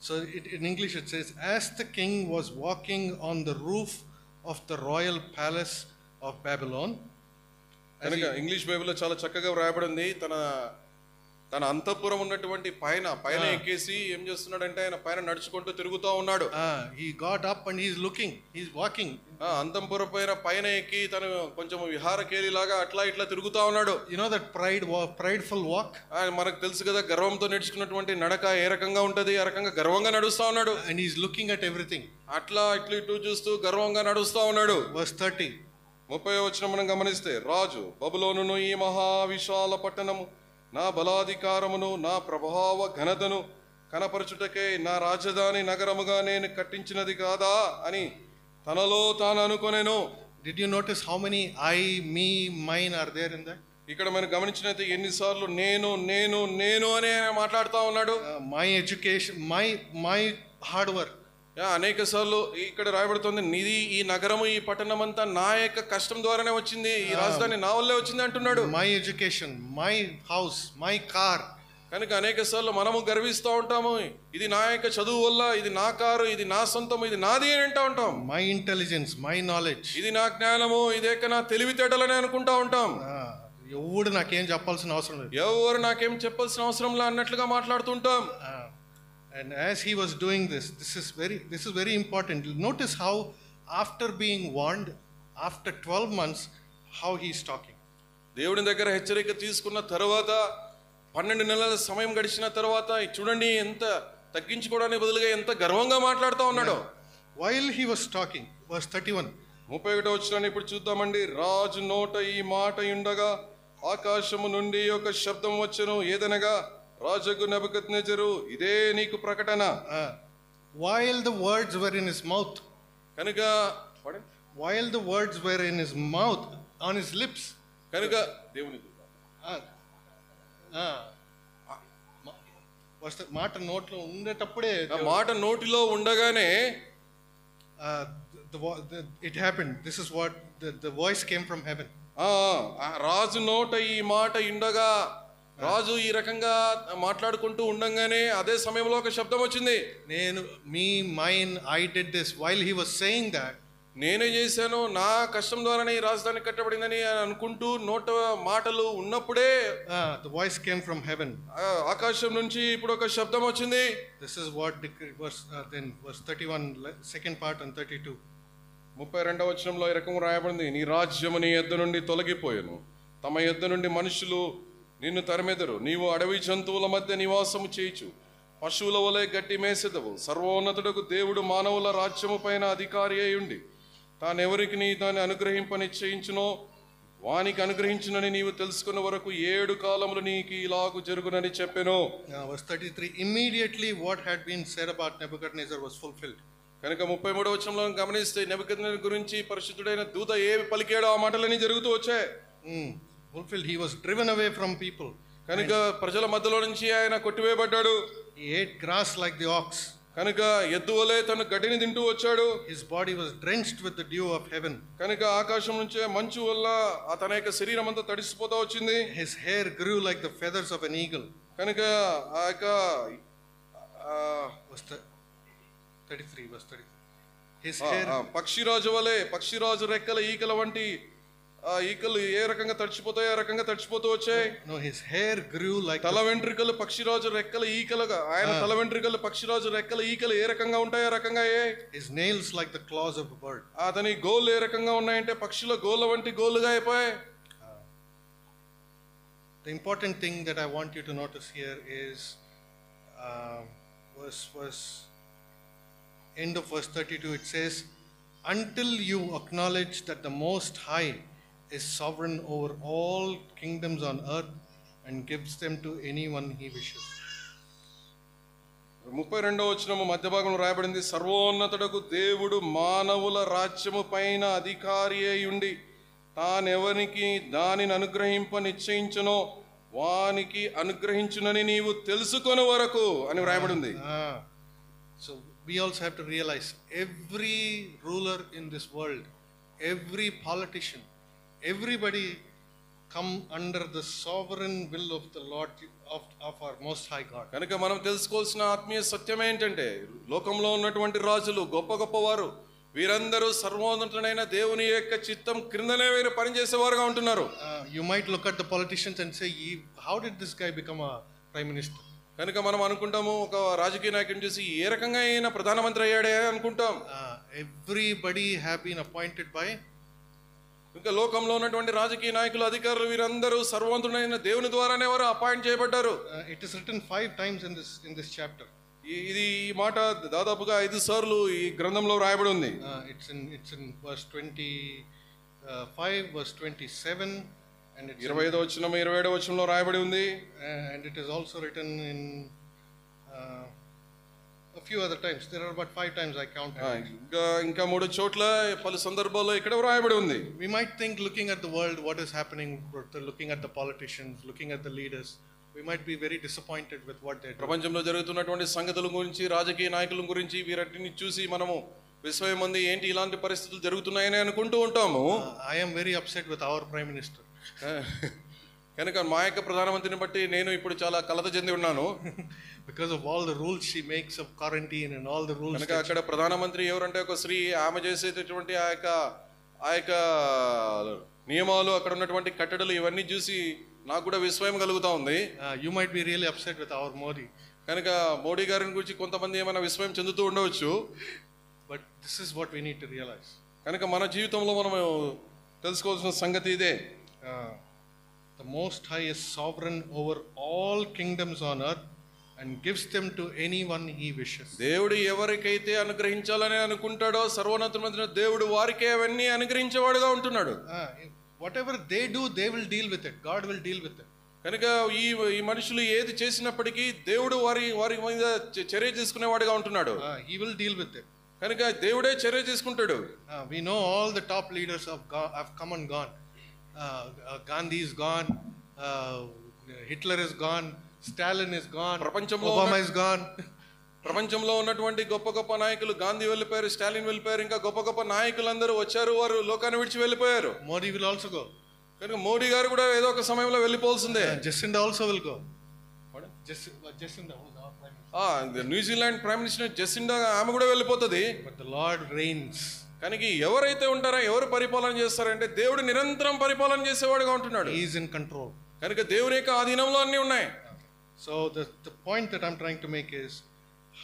So in English it says, as the king was walking on the roof of the royal palace of Babylon. కనుక ఇంగ్లీష్ బైబిల్లో చాలా చక్కగా వ్రాయబడింది. తన అంతఃపురం ఉన్నటువంటి పైన ఎక్కేసి ఏం చేస్తున్నాడంటే ఆయన పైన నడుచుకుంటూ తిరుగుతూ ఉన్నాడు. He got up and he's walking. అంతఃపురం పైన ఎక్కి తను కొంచెం విహారకేలిలాగా అట్లా ఇట్లా తిరుగుతా ఉన్నాడు. You know that prideful walk? మనకు తెలుసు కదా, గర్వంతో నడుచుకున్నటువంటి నడక ఏ రకంగా ఉంటది, ఆ రకంగా గర్వంగా నడుస్తా ఉన్నాడు. And he's looking at everything. అట్లా ఇటు చూస్తూ గర్వంగా నడుస్తా ఉన్నాడు. Verse 30. 30వ వచనం మనం గమనిస్తే, రాజు బబులోనును ఈ మహావిశాల పట్టణము నా బలాధికారమును నా ప్రభావ ఘనతను కనపరచుటకే నా రాజధాని నగరముగా నేను కట్టించినది కాదా అని తనలో తాను అనుకొనెను. Did you notice how many I, me, mine are there in that? ఇక్కడ మనం గమనించినైతే ఎన్నిసార్లు నేను నేను నేను అని మాట్లాడుతూ ఉన్నాడు. My education, my hard work. అనేక సార్లు ఇక్కడ రాయబడుతుంది, నిధి ఈ నగరము ఈ పట్టణం అంతా నా యొక్క కష్టం ద్వారానే వచ్చింది, ఈ రాజధాని నా వల్లే వచ్చింది అంటున్నాడు. My education, my house, my car. కనుక అనేక సార్లు మనము గర్విస్తూ ఉంటాము, ఇది నా యొక్క చదువు వల్ల, ఇది నా కారు, ఇది నా సొంతం, ఇది నాది అని అంటూ ఉంటాం. మై ఇంటెలిజెన్స్, మై నాలెడ్జ్, ఇది నా జ్ఞానము, ఇదే నా తెలివితేటలని అనుకుంటా ఉంటాం. ఎవరు నాకేం చెప్పాల్సిన అవసరం లేదు, ఎవరు నాకేం చెప్పాల్సిన అవసరం లే అన్నట్లుగా మాట్లాడుతుంటాం. And as he was doing this is very important. Notice how after being warned, after 12 months, how he is talking. దేవుని దగ్గర హెచ్చరిక తీసుకున్న తర్వాత 12 నెలల సమయం గడిచిన తర్వాత చూడండి ఎంత తగ్గించుకోవడానికి బదులుగా ఎంత గర్వంగా మాట్లాడుతూ ఉన్నాడు. While he was talking, verse 31. 31వ వచనాన్ని ఇప్పుడు చూద్దామండి. రాజు నోట ఈ మాట ఉండగా ఆకాశము నుండి ఒక శబ్దం వచ్చెను, ఏదనగా రాజుకు నెబుకద్నెజరు ఇదే నీకు ప్రకటన. While the words were in his mouth, కనుక while the words were in his mouth, on his lips, కనుక దేవుని మాట నోట్లో ఉండేటప్పుడే, మాట నోటిలో ఉండగానే it happened. This is what the voice came from heaven. రాజు నోట ఈ మాట ఉండగా, రాజు ఈ రకంగా మాట్లాడుకుంటూ ఉండంగానే అదే సమయంలో ఒక శబ్దం వచ్చింది. నేను, me, mine, I did this. While he was saying that, నేనే చేశాను, నా కష్టం ద్వారానే ఈ రాజధాని కట్టబడిందని అనుకుంటూ నోట మాటలు ఉన్నప్పుడే the voice came from heaven. ఆకాశం నుంచి ఇప్పుడు ఒక శబ్దం వచ్చింది. This is what verse 31, second part, and 32. 32వ వచనంలో ఈ రకంగా రాయబడింది, నీ రాజ్యము నీ యొద్ద నుండి తొలగిపోయెను, తమ యొద్ద నుండి మనుషులు నిన్ను తరిమెదరు, నీవు అడవి జంతువుల మధ్య నివాసము చేయుచు పశువుల వలె గట్టి మేసెదవు. సర్వోన్నతుడకు దేవుడు మానవుల రాజ్యము పైన అధికారి అయి ఉండి తానెవరికి నీ దాన్ని అనుగ్రహింప నిశ్చయించునో వానికి అనుగ్రహించునని నీవు తెలుసుకున్న వరకు 7 కాలములు నీకు ఇలాగు జరుగునని చెప్పెను. Verse 33, immediately what had been said about Nebuchadnezzar was fulfilled. కనుక 33వ వచనంలో గమనిస్తే నెబుకద్నెజర్ గురించి పరిశుద్ధుడైన దూత ఏ పలికాడో ఆ మాటలన్నీ జరుగుతూ వచ్చాయి. Fulfilled. He was driven away from people. కనుక ప్రజల మధ్యలో నుంచి ఆయన కొట్టివేయబడ్డాడు. He ate grass like the ox. కనుక ఎద్దు వలె తను గడ్డిని తింటూ వచ్చాడు. His body was drenched with the dew of heaven. కనుక ఆకాశం నుంచి మంచు వల్ల తన యొక్క శరీరం అంతా తడిసిపోతూ వచ్చింది. His hair grew like the feathers of an eagle. కనుక Verse 33, verse 33. His hair, పక్షిరాజు వలె, పక్షిరాజు రెక్కల ఈకల వంటి ఈకలు ఏ రకంగా తడిచిపోతాయో ఆ రకంగా తడిచిపోతూ వచ్చాయి. no, his hair grew like తల వెంట్రుకలు పక్షిరాజు రెక్కల ఈకలుగా, ఆయన తల వెంట్రుకలు పక్షిరాజు రెక్కల ఈకలు ఏ రకంగా ఉంటాయో ఆ రకంగా his nails like the claws of a bird. అతని గోళ్ళు ఏ రకంగా ఉన్నాయంటే పక్షుల గోళ్ళ వంటి గోళ్ళుగా అయిపోయాయి. The important thing that I want you to notice here is end of verse 32. It says, until you acknowledge that the Most High is sovereign over all kingdoms on earth and gives them to anyone he wishes. 32వ వచనము మధ్య భాగంలో రాయబడింది, సర్వోన్నతుడకు దేవుడు మానవుల రాజ్యము పైన అధికారి అయి ఉండి తానెవరికి దానిని అనుగ్రహింప నిశ్చయించునో వానికి అనుగ్రహించునని నీవు తెలుసుకొను వరకు అని రాయబడింది. So we also have to realize every ruler in this world, every politician, everybody come under the sovereign will of the Lord of our Most High God. కనుక మనం తెలుసుకోవాల్సిన ఆత్మీయ సత్యం ఏంటంటే లోకంలో ఉన్నటువంటి రాజులు గొప్ప గొప్పవారు వీరందరూ సర్వోన్నతుడైన దేవుని యొక్క చిత్తం క్రిందనే వీరు పనిచేసేవారుగా ఉంటున్నారు. You might look at the politicians and say, how did this guy become a prime minister? కనుక మనం అనుకుంటాము ఒక రాజకీయ నాయకుడిని చూసి ఏ రకంగా అయినా ప్రధానమంత్రి అయ్యాడే అనుకుంటాం. Everybody have been appointed by, ఇంకా లోకంలో ఉన్నటువంటి రాజకీయ నాయకులు అధికారులు వీరందరూ సర్వోన్నతుడైన దేవుని ద్వారానే వారు appoint చేయబడ్డారు. It is written 5 times in this chapter. ఈ మాట దాదాపుగా 5 సార్లు ఈ గ్రంథంలో రాయబడి ఉంది. It's in verse 25, verse 27, and it's 25వ వచనం 27వ వచనంలో రాయబడి ఉంది. And it is also written in a few other times. There are about 5 times I counted. ఇంకా 3 చోట్ల పలు సందర్భాల్లో ఇక్కడ రాయబడి ఉంది. We might think, looking at the world, what is happening, looking at the politicians, looking at the leaders, we might be very disappointed with what they do. ప్రపంచంలో జరుగుతున్నటువంటి సంగతుల గురించి, రాజకీయ నాయకుల గురించి వీరటిని చూసి మనము విస్మయం పొంది ఏంటి ఇలాంటి పరిస్థితులు జరుగుతున్నాయని అనుకుంటూ ఉంటాము. I am very upset with our prime minister. కనుక మా యొక్క ప్రధానమంత్రిని బట్టి నేను ఇప్పుడు చాలా కలత చెంది ఉన్నాను. Because of all the rules she makes of quarantine and all the rules. కనుక అక్కడ ప్రధానమంత్రి ఎవరంటే ఒక స్త్రీ, ఆమె చేసేటటువంటి ఆ యొక్క నియమాలు, అక్కడ ఉన్నటువంటి కట్టడలు ఇవన్నీ చూసి నాకు కూడా విస్మయం కలుగుతా ఉంది. You might be really upset with our Modi. కనుక మోడీ గారిని గురించి కొంతమంది ఏమైనా విస్మయం చెందుతూ ఉండవచ్చు. But this is what we need to realize. కనుక మన జీవితంలో మనం తెలుసుకోవాల్సిన సంగతి ఇదే. The Most High is sovereign over all kingdoms on earth and gives them to anyone he wishes. దేవుడు ఎవరికైతే అనుగ్రహించాలని అనుకుంటాడో సర్వోన్నతమైన దేవుడు వారికే అవన్నీ అనుగ్రహించేవాడుగా ఉంటున్నాడు. Whatever they do, they will deal with it. God will deal with it. కనుక ఈ మనుషులు ఏది చేసినప్పటికీ దేవుడు వారి మీద చర్య తీసుకునేవాడుగా ఉంటున్నాడు. He will deal with it. కనుక దేవుడే చర్య తీసుకుంటాడు. We know all the top leaders have come and gone. Gandhi is gone, Hitler is gone, Stalin is gone, Obama is gone. ప్రపంచంలో ఉన్నటువంటి గొప్ప గొప్ప నాయకులు, గాంధీ వెళ్ళిపోయారు, స్టాలిన్ వెళ్ళిపోయారు, ఇంకా గొప్ప గొప్ప నాయకులందరూ వచ్చారు, వారు లోకాన్ని విడిచి వెళ్ళిపోయారు. Modi will also go. కనుక మోడీ గారు కూడా ఏదో ఒక సమయంలో వెళ్ళిపోవాల్సిందే. Jacinda also will go. Jacinda, New Zealand prime minister Jacinda, ఆమె కూడా వెళ్ళిపోతుంది. But the Lord reigns. కనుక ఎవరైతే ఉంటారో, ఎవరు పరిపాలన చేస్తారంటే దేవుడు నిరంతరం పరిపాలన చేసేవాడుగా ఉంటున్నాడు. He is in control. కనుక దేవుని యొక్క ఆధీనంలో అన్నీ ఉన్నాయి. So the point that I'm trying to make is,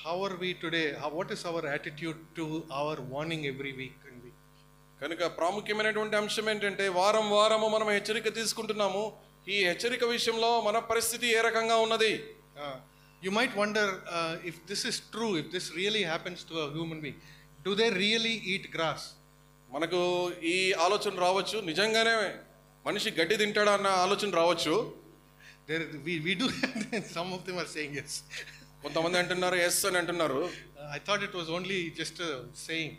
how are we today? What is our attitude to our warning every week and week? కనుక ప్రాముఖ్యమైనటువంటి అంశం ఏంటంటే వారం వారము మనం హెచ్చరిక తీసుకుంటున్నాము. ఈ హెచ్చరిక విషయంలో మన పరిస్థితి ఏ రకంగా ఉన్నది? You might wonder if this is true, if this really happens to a human being. Do they really eat grass? మనకు ఈ ఆలోచన రావచ్చు, నిజంగానే మనిషి గడ్డి తింటాడా అన్న ఆలోచన రావచ్చు. We do. Some of them are saying yes. కొంతమంది అంటున్నారు ఎస్ అని అంటున్నారు. I thought it was only just a saying.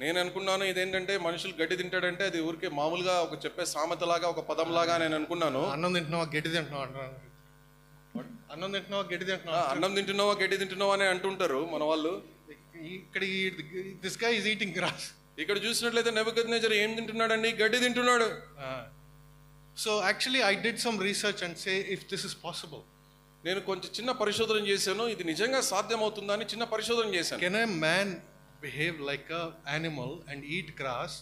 నేను అనుకున్నాను ఇదేంటంటే మనుషులు గడ్డి తింటాడంటే అది ఊరికే మామూలుగా ఒక చెప్పే సామెతలాగా, ఒక పదంలాగా నేను అనుకున్నాను. అన్నం తింటున్నావా గడ్డి తింటున్నావా, అన్నం తింటున్నావా గడ్డి తింటున్నావా, అన్నం తింటున్నావా గడ్డి తింటున్నావా అని అంటుంటారు మన వాళ్ళు. ఇక్కడ this guy is eating grass. ఇక్కడ చూసినట్లయితే నెబుకద్నెజర్ ఏం తింటున్నాడండి? గడ్డి తింటున్నాడు. So actually I did some research and say if this is possible. నేను కొంచెం చిన్న పరిశోధన చేశాను, ఇది నిజంగా సాధ్యమవుతుందా అని చిన్న పరిశోధన చేశాను. Can a man behave like an animal and eat grass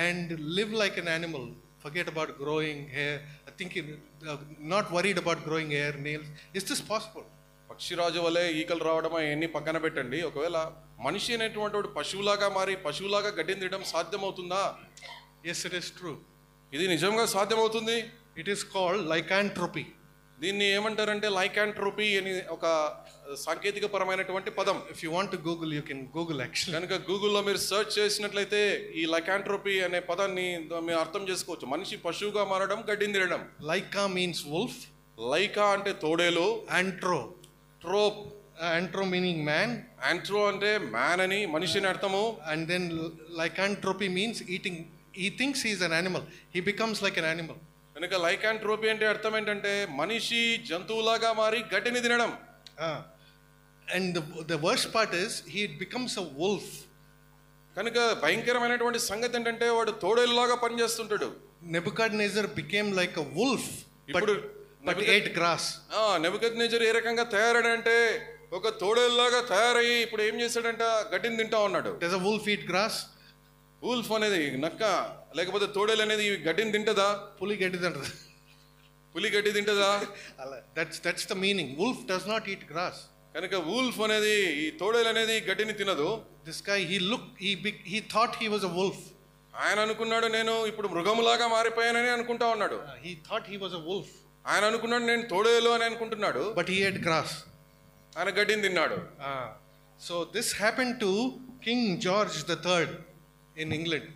and live like an animal? Forget about growing hair, thinking, not worried about growing hair, nails. Is this possible? పక్షిరాజు వలె ఈకలు రావడం అవన్నీ పక్కన పెట్టండి, ఒకవేళ మనిషి అనేటువంటి వాడు పశువులాగా మారి పశువులాగా గడ్డిని తినడం సాధ్యమవుతుందా? Yes, it is true. ఇది నిజంగా సాధ్యమవుతుంది. It is called lycanthropy. దీన్ని ఏమంటారంటే లైకాంట్రోపీ అని ఒక సాంకేతిక పరమైనటువంటి పదం. If you want to Google, you can Google actually. కనుక గూగుల్లో మీరు సెర్చ్ చేసినట్లయితే ఈ లైకాంట్రోపీ అనే పదాన్ని మీరు అర్థం చేసుకోవచ్చు. మనిషి పశువుగా మారడం, గడ్డిని తినడం. Lyca means wolf. లైకా అంటే తోడేలు. Antro. ట్రోప్. Antro meaning man. ఆంట్రో అంటే మ్యాన్ అని మనిషి అని అర్థము. And then lycanthropy means eating. He thinks he is an animal. He becomes like an animal. కనుక లైకాంట్రోపీ అంటే అర్థం ఏంటంటే మనిషి జంతువులాగా మారి గడ్డిని తినడం. And the worst part is he becomes a wolf. కనుక భయంకరమైనటువంటి సంగతి ఏంటంటే వాడు తోడేలులాగా పనిచేస్తుంటాడు. Nebuchadnezzar became like a wolf, but ate grass. Nebuchadnezzar ఏ రకంగా తయారాడంటే ఒక తోడేలులాగా తయారయ్యి ఇప్పుడు ఏం చేశాడంట, గడ్డిని తింటా ఉన్నాడు. Does a wolf eat grass? Wolf అనేది నక్క లేకపోతే తోడేలు అనేది గడ్డిని తింటదా? పులి గడ్డి తింటదా? పులి గడ్డి తింటదా? That's the meaning. Wolf does not eat grass. కనుక వూల్ఫ్ అనేది ఈ తోడేలు అనేది గడ్డిని తినదు. This guy, he thought he was a wolf. ఆయన అనుకున్నాడు నేను ఇప్పుడు మృగములాగా మారిపోయానని అనుకుంటా ఉన్నాడు. He thought he was a wolf. ఆయన అనుకున్నాడు నేను తోడేలు అని అనుకుంటున్నాడు. But he ate grass. ఆయన గడ్డిని తిన్నాడు. So this happened to King George III in England.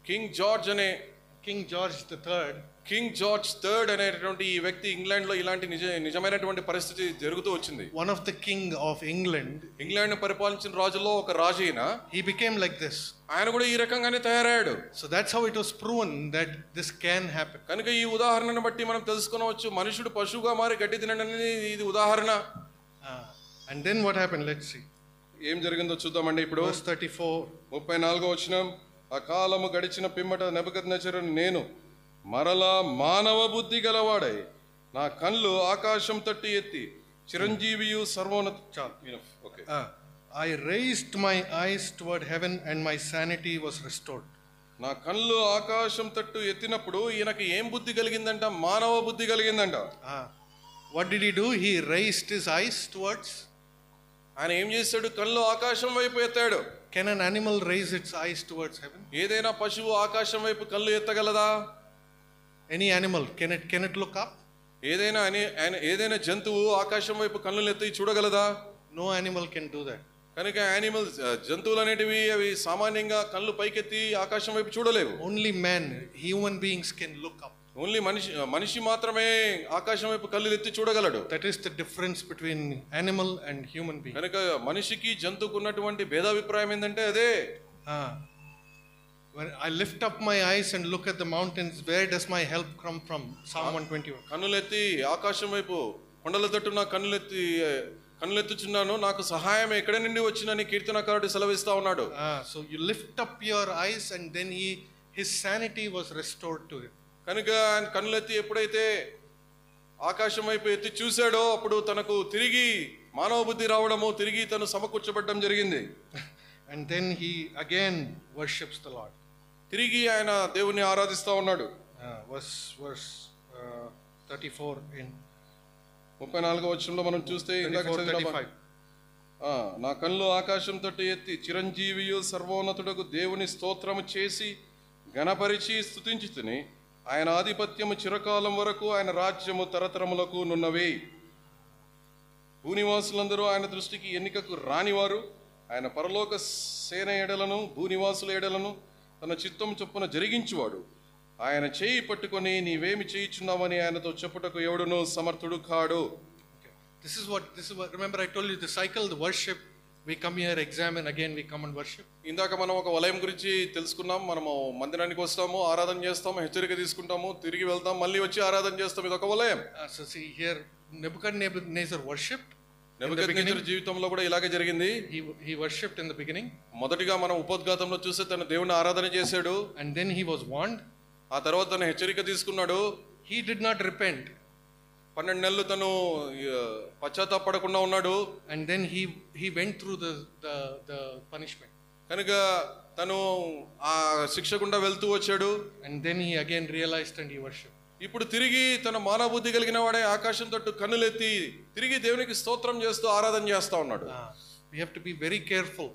King George third అనేటువంటి ఈ వ్యక్తి ఇంగ్లాండ్ లో ఇలాంటి నిజమైనటువంటి పరిస్థితి జరుగుతూ వచ్చింది. One of the king of England. England పరిపాలించిన రాజుల్లో ఒక రాజు అయిన. He became like this. ఆయన కూడా ఈ రకంగానే తయారయ్యాడు. So that's how it was proven that this can happen. కనుక ఈ ఉదాహరణను బట్టి మనం తెలుసుకోవచ్చు మనుషుడు పశువుగా మారి గడ్డి తినడం అనేది ఇది ఉదాహరణ. And then what happened? Let's see. ఏం జరిగిందో చూద్దామండి. ఇప్పుడు Verse 34. 34వ వచనం. ఆ కాలము గడిచిన పిమ్మట నెబుకద్నెజరు నేను మరలా మానవ బుద్ధి గలవాడై నా కళ్ళు ఆకాశం తట్టు ఎత్తి చిరంజీవియు సర్వోన్నత okay I raised my eyes toward heaven and my sanity was restored. నా కళ్ళు ఆకాశం తట్టు ఎత్తినప్పుడు ఈయనకి ఏం బుద్ధి కలిగిందంట? మానవ బుద్ధి కలిగిందంట. What did he do? He raised his eyes towards. ఆయన ఏం చేశాడు? కళ్ళు ఆకాశం వైపు ఎత్తాడు. Can an animal raise its eyes towards heaven? ఏదైనా పశువు ఆకాశం వైపు కళ్ళు ఎత్తగలదా? Any animal, can it look up? ఏదైనా జంతువు ఆకాశం వైపు కళ్ళు ఎత్తి చూడగలదా? No animal can do that. కనుక జంతువులు అనేటివి అవి సామాన్యంగా కళ్ళు పైకెత్తి ఆకాశం వైపు చూడలేవు. Only man, human beings can look up. Only మనిషి మాత్రమే ఆకాశం వైపు కళ్ళు ఎత్తి చూడగలడు. That is the difference between animal and human being. కనుక మనిషికి జంతువుకు ఉన్నటువంటి భేదాభిప్రాయం ఏంటంటే అదే. When I lift up my eyes and look at the mountains, where does my help come from? Psalm 121. కన్నులెత్తి ఆకాశం వైపు కొండల తట్టు నా కన్నులెత్తుచున్నాను, నాకు సహాయం ఎక్కడి నుండి వచ్చినని కీర్తనకారుడు సెలవిస్తా ఉన్నాడు. So you lift up your eyes and then his sanity was restored to him. కనుక ఆయన కన్నులెత్తి ఎప్పుడైతే ఆకాశం వైపు ఎత్తి చూశాడో అప్పుడు తనకు తిరిగి మానవ బుద్ధి రావడము, తిరిగి తను సమకూర్చబడడం జరిగింది. And then he again worships the Lord. తిరిగి ఆయన దేవుని ఆరాధిస్తా ఉన్నాడు. Verse 34 in 34వ వచనంలో మనం చూస్తే నా కళ్ళు ఆకాశం తట్టు ఎత్తి చిరంజీవియు సర్వోన్నతుడకు దేవుని స్తోత్రము చేసి ఘనపరిచి స్తుతించుతుని ఆయన ఆధిపత్యము చిరకాలం వరకు, ఆయన రాజ్యము తరతరములకు నున్నవి. భూనివాసులందరూ ఆయన దృష్టికి ఎన్నికకు రానివారు. ఆయన పరలోక సేన ఎడలను భూనివాసుల ఎడలను తన చిత్తం చొప్పున జరిగించువాడు. ఆయన చేయి పట్టుకొని నీవేమి చేయుచున్నావని ఆయనతో చెప్పుటకు ఎవడునూ సమర్థుడు కాడు. This is what remember I told you the cycle, the worship. We come here, examine, again we come and worship. ఇందాక మనం ఒక వలయం గురించి తెలుసుకున్నాం. మనము మందిరానికి వస్తాము, ఆరాధన చేస్తాము, హెచ్చరిక తీసుకుంటాము, తిరిగి వెళ్తాం, మళ్ళీ వచ్చి ఆరాధన చేస్తాం. ఇది ఒక వలయం. So see here, Nebuchadnezzar worshipped. నెబుకద్నెజరు జీవితంలో కూడా ఇలాగే జరిగింది. He worshipped in the beginning. మొదటిగా మనం ఉపోద్ఘాతంలో చూస్తే తన దేవుని ఆరాధన చేశాడు. And then he was warned. ఆ తర్వాత తన హెచ్చరిక తీసుకున్నాడు. He did not repent. 12 నెలలు తను పశ్చాత్తాపడకుండా ఉన్నాడు. And then he went through the punishment. కనుక తను ఆ శిక్ష గుండా వెళ్తూ వచ్చాడు. And then he again realized and he worshipped. ఇప్పుడు తిరిగి తన మానవ బుద్ధి కలిగిన వాడే ఆకాశం తట్టు కన్నులెత్తి తిరిగి దేవునికి స్తోత్రం చేస్తూ ఆరాధన చేస్తా ఉన్నాడు. We have to be very careful.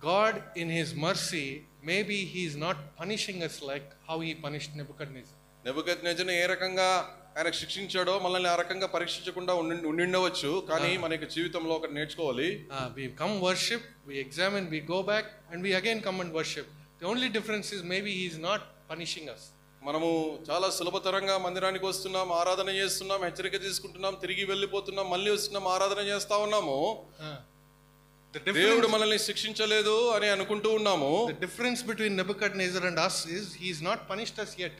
God in his mercy, maybe he is not punishing us like how he punished Nebuchadnezzar. నెబుకద్నెజరుని ఏ రకంగా ఆయన శిక్షించాడో మనల్ని ఆ రకంగా పరీక్షించకుండా ఉండిండవచ్చు. కానీ మన యొక్క జీవితంలో ఒకటి నేర్చుకోవాలి. We come worship, we examine, we go back and we again come and worship. The only difference is maybe he is not punishing us. మనము చాలా సులభతరంగా మందిరానికి వస్తున్నాం, ఆరాధన చేస్తున్నాం, హెచ్చరిక తీసుకుంటున్నాం, తిరిగి వెళ్ళిపోతున్నాం, మళ్ళీ వస్తున్నాం, ఆరాధన చేస్తా ఉన్నాము. దేవుడు మనల్ని శిక్షించలేదు అని అనుకుంటూ ఉన్నాము. The difference between Nebuchadnezzar and us is he is not punished us yet.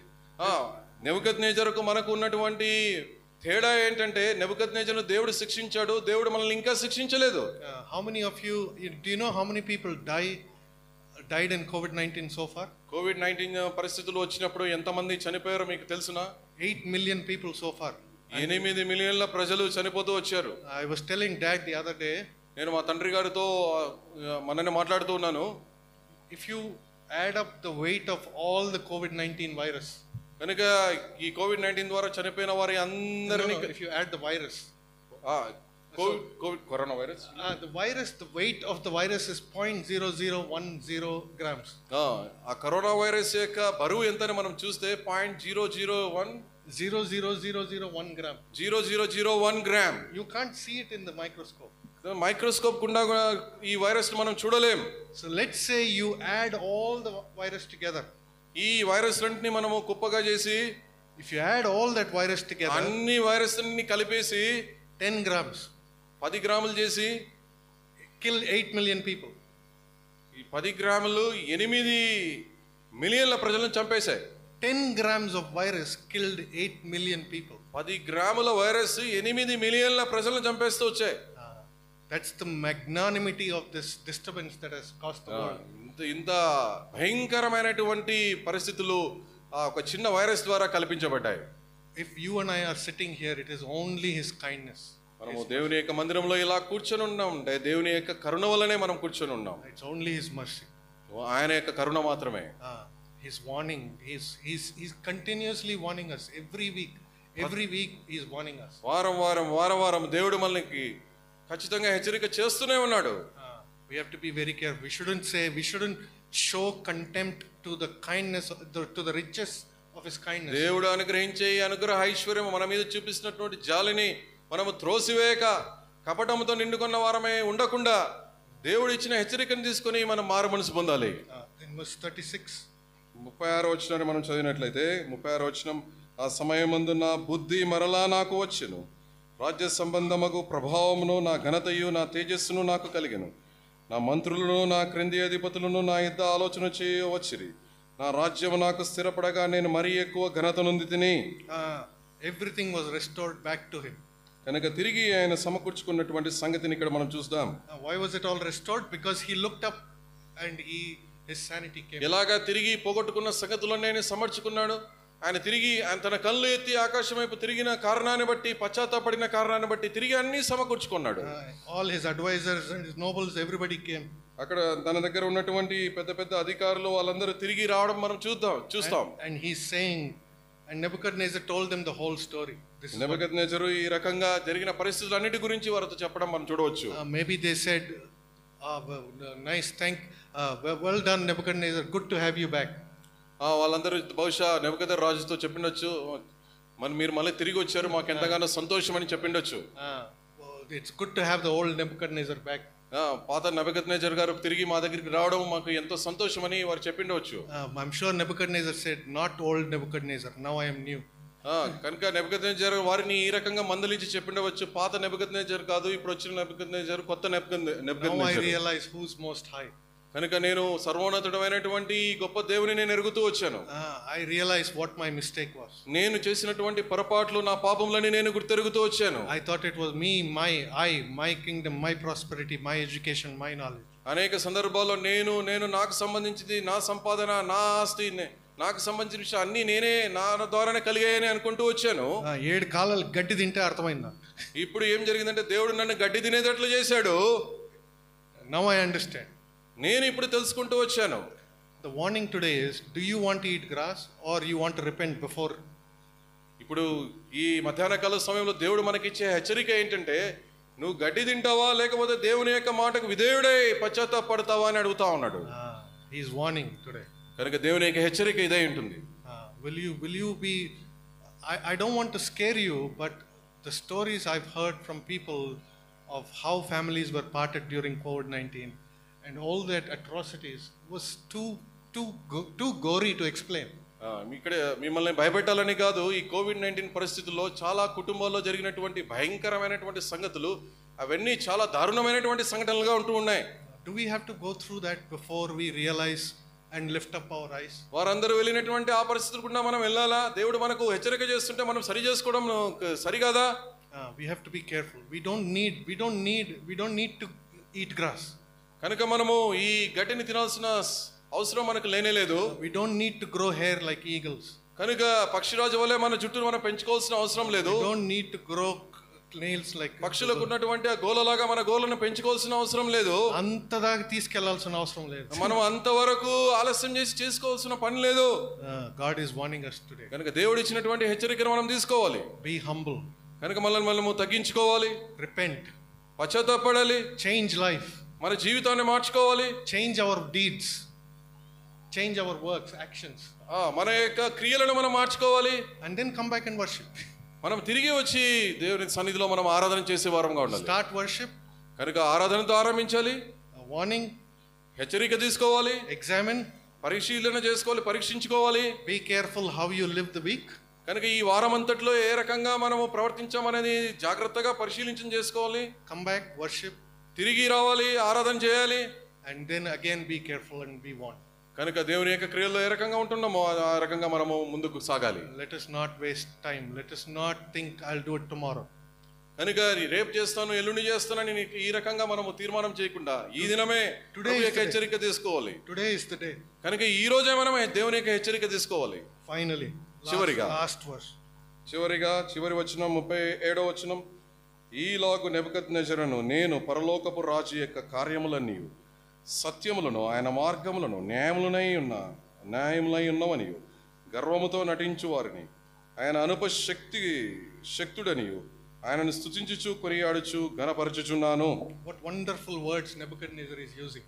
నెబుకద్నెజరుకు మనకు ఉన్నటువంటి తేడా ఏంటంటే నెబుకద్నెజరును దేవుడు శిక్షించాడు, దేవుడు మనల్ని ఇంకా శిక్షించలేదు. How many of you do you know how many people died in COVID-19 so far? COVID-19 పరిస్థితులు వచ్చినప్పుడు ఎంతమంది చనిపోయారో మీకు తెలుసునా? 8 million people so far. 8 మిలియన్ల ప్రజలు చనిపోతూ వచ్చారు. I was telling Dad the other day, నేను మా తండ్రి గారితో మననే మాట్లాడుతూ ఉన్నాను. if you add up the weight of all the COVID-19 virus, కనుక ఈ COVID-19 ద్వారా చనిపోయిన వారి అందరినీ if you add the virus, corona virus, the weight of the virus is 0.0010 grams. ఆ కరోనా వైరస్ యొక్క బరువు ఎంతని మనం చూస్తే 0.00001 gram. 0001 gram. You can't see it in the microscope. Microscope గుండా ఈ వైరస్ మనం చూడలేం. So let's say you add all the virus together. ఈ వైరస్ ని మనము కుప్పగా చేసి, if you add all that virus together, అన్ని వైరస్ ని కలిపేసి 10 grams, 10 గ్రాములు చేసి kill 8 million people. ఈ 10 గ్రాములు 8 మిలియన్ల ప్రజలను చంపేశాయి. 10 grams of virus killed 8 million people. 10 గ్రాముల వైరస్ 8 మిలియన్ల ప్రజలను చంపేస్తూ వచ్చాయి. That's the magnanimity of this disturbance that has caused the world. ఇంత భయంకరమైనటువంటి పరిస్థితులు ఒక చిన్న వైరస్ ద్వారా కల్పించబడ్డాయి. If you and I are sitting here, it is only his kindness. మనము దేవుని యొక్క మందిరంలో ఇలా కూర్చొని ఉన్నాం అంటే దేవుని యొక్క కరుణ వల్లనే మనం కూర్చొని ఉన్నాం. It's only his mercy. ఆయన యొక్క కరుణ మాత్రమే. His warning, he's continuously warning us every week. Every week he is warning us. వారం దేవుడు మనకి ఖచ్చితంగా హెచ్చరిక చేస్తూనే ఉన్నాడు. We have to be very careful. We shouldn't show contempt to the kindness, to the riches of his kindness. దేవుడు అనుగ్రహించే అనుగ్రహ ఐశ్వర్యం మన మీద చూపిస్తున్నటువంటి జాలిని మనము త్రోసివేయక కపటముతో నిండుకున్న వారమే ఉండకుండా దేవుడు ఇచ్చిన హెచ్చరికను తీసుకొని మనం మారు మనసు పొందాలి. In verse 36, 36వ వచనాన్ని మనం చదివినట్లయితే 36వ వచనం, ఆ సమయమందు నా బుద్ధి మరలా నాకు వచ్చెను, రాజ్య సంబంధమగు ప్రభావమును నా ఘనతయు నా తేజస్సును నాకు కలిగెను, నా మంత్రులను నా క్రింది అధిపతులను నా యుద్ధ ఆలోచన చేయవచ్చిరి, నా రాజ్యము నాకు స్థిరపడగా నేను మరీ ఎక్కువ ఘనత నొందితిని. everything was restored back to him. కనుక తిరిగి ఆయన సమకూర్చుకున్నటువంటి సంగతిని ఇక్కడ మనం చూద్దాం. Why was it all restored? Because he looked up and his sanity came. ఎలాగా తిరిగి పోగొట్టుకున్న సంగతులన్నీ ఆయన సమర్చుకున్నాడు. ఆయన తిరిగి తన కళ్ళు ఎత్తి ఆకాశం వైపు తిరిగిన కారణాన్ని బట్టి, పశ్చాత్తాపడిన కారణాన్ని బట్టి తిరిగి అన్ని సమకూర్చుకున్నాడు. All his advisors and his nobles, everybody came. అక్కడ తన దగ్గర ఉన్నటువంటి పెద్ద పెద్ద అధికారులు వాళ్ళందరూ తిరిగి రావడం మనం చూస్తాం. And he's saying, and Nebuchadnezzar told them the whole story. నెబుకద్నెజరు ఈ రకంగా జరిగిన పరిస్థితులన్నిటి గురించి వారితో చెప్పడం మనం చూడవచ్చు. Maybe they said, nice, well done Nebuchadnezzar, good to have you back. వాళ్ళందరూ బహుశా నెబుకద్నెజరు రాజుతో చెప్పిండొచ్చు, మీరు మళ్ళీ తిరిగి వచ్చారు, మాకు ఎంతగానో సంతోషం అని చెప్పిండొచ్చు. It's good to have the old Nebuchadnezzar back. పాత నెబుకద్నెజరు గారు తిరిగి మా దగ్గరికి రావడం మాకు ఎంతో సంతోషమని వారు చెప్పిండవచ్చు. I'm sure Nebuchadnezzar said, not old Nebuchadnezzar, now I am new. కనుక నెబుకద్నెజరు వారిని ఈ రకంగా మందలించి చెప్పిండవచ్చు, పాత నెబుకద్నెజరు కాదు, ఇప్పుడు వచ్చిన నెబుకద్నెజరు కొత్త నెబుకద్నెజరు. Now I realize who's most high. కనుక నేను సర్వోన్నతుడమైనటువంటి గొప్ప దేవుని నేను ఎరుగుతూ వచ్చాను. I realize what my mistake was. నేను చేసినటువంటి పొరపాట్లు, నా పాపములని నేను గుర్తెరుగుతూ వచ్చాను. I thought it was me, my kingdom, my prosperity, my education, my knowledge. అనేక సందర్భాల్లో నేను నాకు సంబంధించింది, నా సంపాదన, నా ఆస్తి, నాకు సంబంధించిన విషయం అన్ని నేనే నా ద్వారానే కలిగాయని అనుకుంటూ వచ్చాను. 7 కాలాలు గడ్డి తింటే అర్థమైందా? ఇప్పుడు ఏం జరిగిందంటే దేవుడు నన్ను గడ్డి తినేటట్లు చేశాడు. Now I understand. నేను ఇప్పుడు తెలుసుకుంటూ వచ్చాను. The warning today is, do you want to eat grass or you want to repent before? ఇప్పుడు ఈ మధ్యాహ్న కాల సమయంలో దేవుడు మనకిచ్చే హెచ్చరిక ఏంటంటే, నువ్వు గడ్డి తింటావా లేకపోతే దేవుని యొక్క మాటకు విధేయుడై పశ్చాత్తాపడతావా అని అడుగుతా ఉన్నాడు. He is warning today. కనుక దేవుని యొక్క హెచ్చరిక ఇదే ఉంటుంది. Will you be, I don't want to scare you, but the stories I've heard from people of how families were parted during COVID-19 and all that atrocities was too gory to explain. ఇక్కడ మిమ్మల్ని భయపెట్టాలని కాదు, ఈ COVID-19 పరిస్థితుల్లో చాలా కుటుంబాల్లో జరిగినటువంటి భయంకరమైనటువంటి సంగతులు అవన్నీ చాలా దారుణమైనటువంటి సంఘటనలుగా ఉంటూ ఉన్నాయి. Do we have to go through that before we realize and lift up our eyes? వారందరూ వెళ్ళినటువంటి ఆ పరిస్థితులు కూడా మనం వెళ్ళాలా? దేవుడు మనకు హెచ్చరిక చేస్తుంటే మనం సరి చేసుకోవడం సరికాదా? We have to be careful. We don't need to eat grass. కనుక మనము ఈ గడ్డిని తినాల్సిన అవసరం మనకు లేనే లేదు. We don't need to grow hair like eagles. కనుక పక్షిరాజు వలె మన జుట్టును మనం పెంచుకోవాల్సిన అవసరం లేదు. We don't need to grow nails like పక్షులకు ఉన్నటువంటి ఆ గోలలాగా మన గోలను పెంచుకోవాల్సిన అవసరం లేదు. అంతదాకా తీసుకెళ్లాల్సిన అవసరం లేదు. మనం అంతవరకు ఆలస్యం చేసి చేసుకోవాల్సిన పని లేదు. God is warning us today. కనుక దేవుడు ఇచ్చినటువంటి హెచ్చరికను మనం తీసుకోవాలి. Be humble. కనుక మనము తగ్గించుకోవాలి, repent, పశ్చాత్తాపడాలి, change life, మన జీవితాన్ని మార్చుకోవాలి, change our deeds, change our works, actions, మన యొక్క క్రియలను మనం మార్చుకోవాలి, and then come back and worship. మనం తిరిగి వచ్చి దేవుని సన్నిధిలో మనం ఆరాధన చేసే వారంగా ఉండాలి. Start worship. కనుక ఆరాధనతో ఆరంభించాలి. Warning, హెచ్చరిక తీసుకోవాలి, examine, పరిశీలన చేసుకోవాలి, పరీక్షించుకోవాలి. be careful how you live the week. కనుక ఈ వారం అంతట్లో ఏ రకంగా మనము ప్రవర్తించామనేది జాగ్రత్తగా పరిశీలించం చేసుకోవాలి. Come back, worship, తిరిగి రావాలి, ఆరాధన చేయాలి, and then again be careful and be warned. కనుక దేవుని యొక్క క్రియల్లో ఏ రకంగా ఉంటున్నామో ఆ రకంగా మనము ముందుకు సాగాలి. Let us not waste time. Let us not think I'll do it tomorrow. కనుక రేపు చేస్తాను, ఎల్లుండి చేస్తానని ఈ రకంగా మనము తీర్మానం చేయకుండా ఈ దినమే దేవుని యొక్క హెచ్చరిక తీసుకోవాలి. Today is the day. కనుక ఈ రోజే మనం దేవుని యొక్క హెచ్చరిక తీసుకోవాలి. Finally, చివరిగా last verse. చివరి వచనం 37వ వచనం. ఈలాగు నెబుకద్నెజరును నేను పరలోకపు రాజు యొక్క కార్యములన్నీ సత్యములను ఆయన మార్గములను న్యాయములై ఉన్నవనియు గర్వముతో నటించు వారిని ఆయన శక్తుడనియు ఆయనను స్తుతించుచు కొనియాడుచు ఘనపరచుచున్నాను. What wonderful words Nebuchadnezzar is using.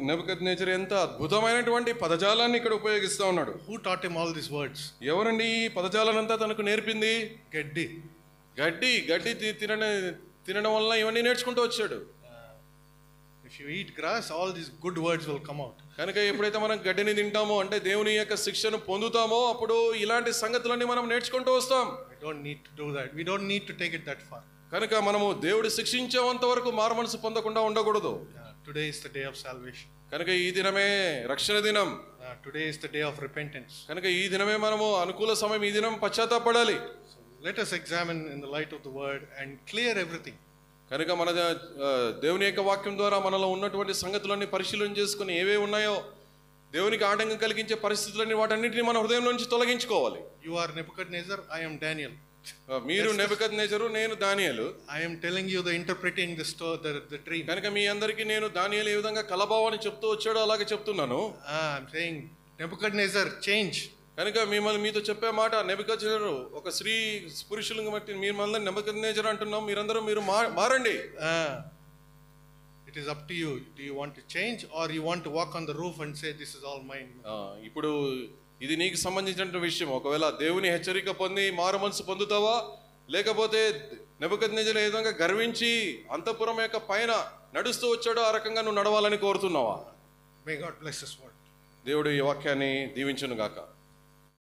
నెబుకద్నెజరు ఎంత అద్భుతమైనటువంటి పదజాలాన్ని ఇక్కడ ఉపయోగిస్తా ఉన్నాడు. Who taught him all these words? ఎవరండి ఈ పదజాలనంతా తనకు నేర్పింది? గడ్డి తినడం వల్ల ఇవన్నీ నేర్చుకుంటూ వచ్చాడు. If you eat grass, all these good words will come out. కనుక ఎప్పుడైతే మనం గడ్డిని తింటామో అంటే దేవుని యొక్క శిక్షను పొందుతామో అప్పుడు ఇలాంటి సంగతులన్నీ మనం నేర్చుకుంటూ వస్తాం. We don't need to do that. We don't need to take it that far. కనుక మనము దేవుడు శిక్షించేంత వరకు మారుమనసు పొందకుండా ఉండకూడదు. Today is the day of salvation. కనుక ఈ దినమే రక్షణ దినం. Today is the day of repentance. కనుక ఈ దినమే మనము అనుకూల సమయం, ఈ దినం పశ్చాత్తాపడాలి. Let us examine in the light of the word and clear everything. కనుక మన దేవుని యొక్క వాక్యం ద్వారా మనలో ఉన్నటువంటి సంగతులన్నీ పరిశీలన చేసుకుని ఏవే ఉన్నాయో దేవునికి ఆటంకం కలిగించే పరిస్థితులన్నీ వాటన్నిటిని మన హృదయం నుంచి తొలగించుకోవాలి. You are Nebuchadnezzar, I am Daniel. మీరు నెబుకద్నెజరు, నేను దానియేలు. I am telling you the interpreting the dream. కనుక మీ అందరికీ నేను దానియేలు ఏ విధంగా కలభావాన్ని చెప్తూ వచ్చాడో అలాగే చెప్తున్నాను. I'm saying Nebuchadnezzar, change. కనుక మీతో చెప్పే మాట, నెబుకద్నెజరు ఒక పురుషులను బట్టి మీరు నెబుకద్నెజరు అంటున్నాం, మీరు మారండి. It is up to you. Do you want to change or you want to walk on the roof and say this is all mine? ఇప్పుడు ఇది నీకు సంబంధించిన విషయం. ఒకవేళ దేవుని హెచ్చరిక పొంది మారు మనసు పొందుతావా, లేకపోతే నెబుకద్నెజరు ఏ విధంగా గర్వించి అంతఃపురం యొక్క పైన నడుస్తూ వచ్చాడో ఆ రకంగా నువ్వు నడవాలని కోరుతున్నావా? May God bless this word. దేవుడు ఈ వాక్యాన్ని దీవించును గాక.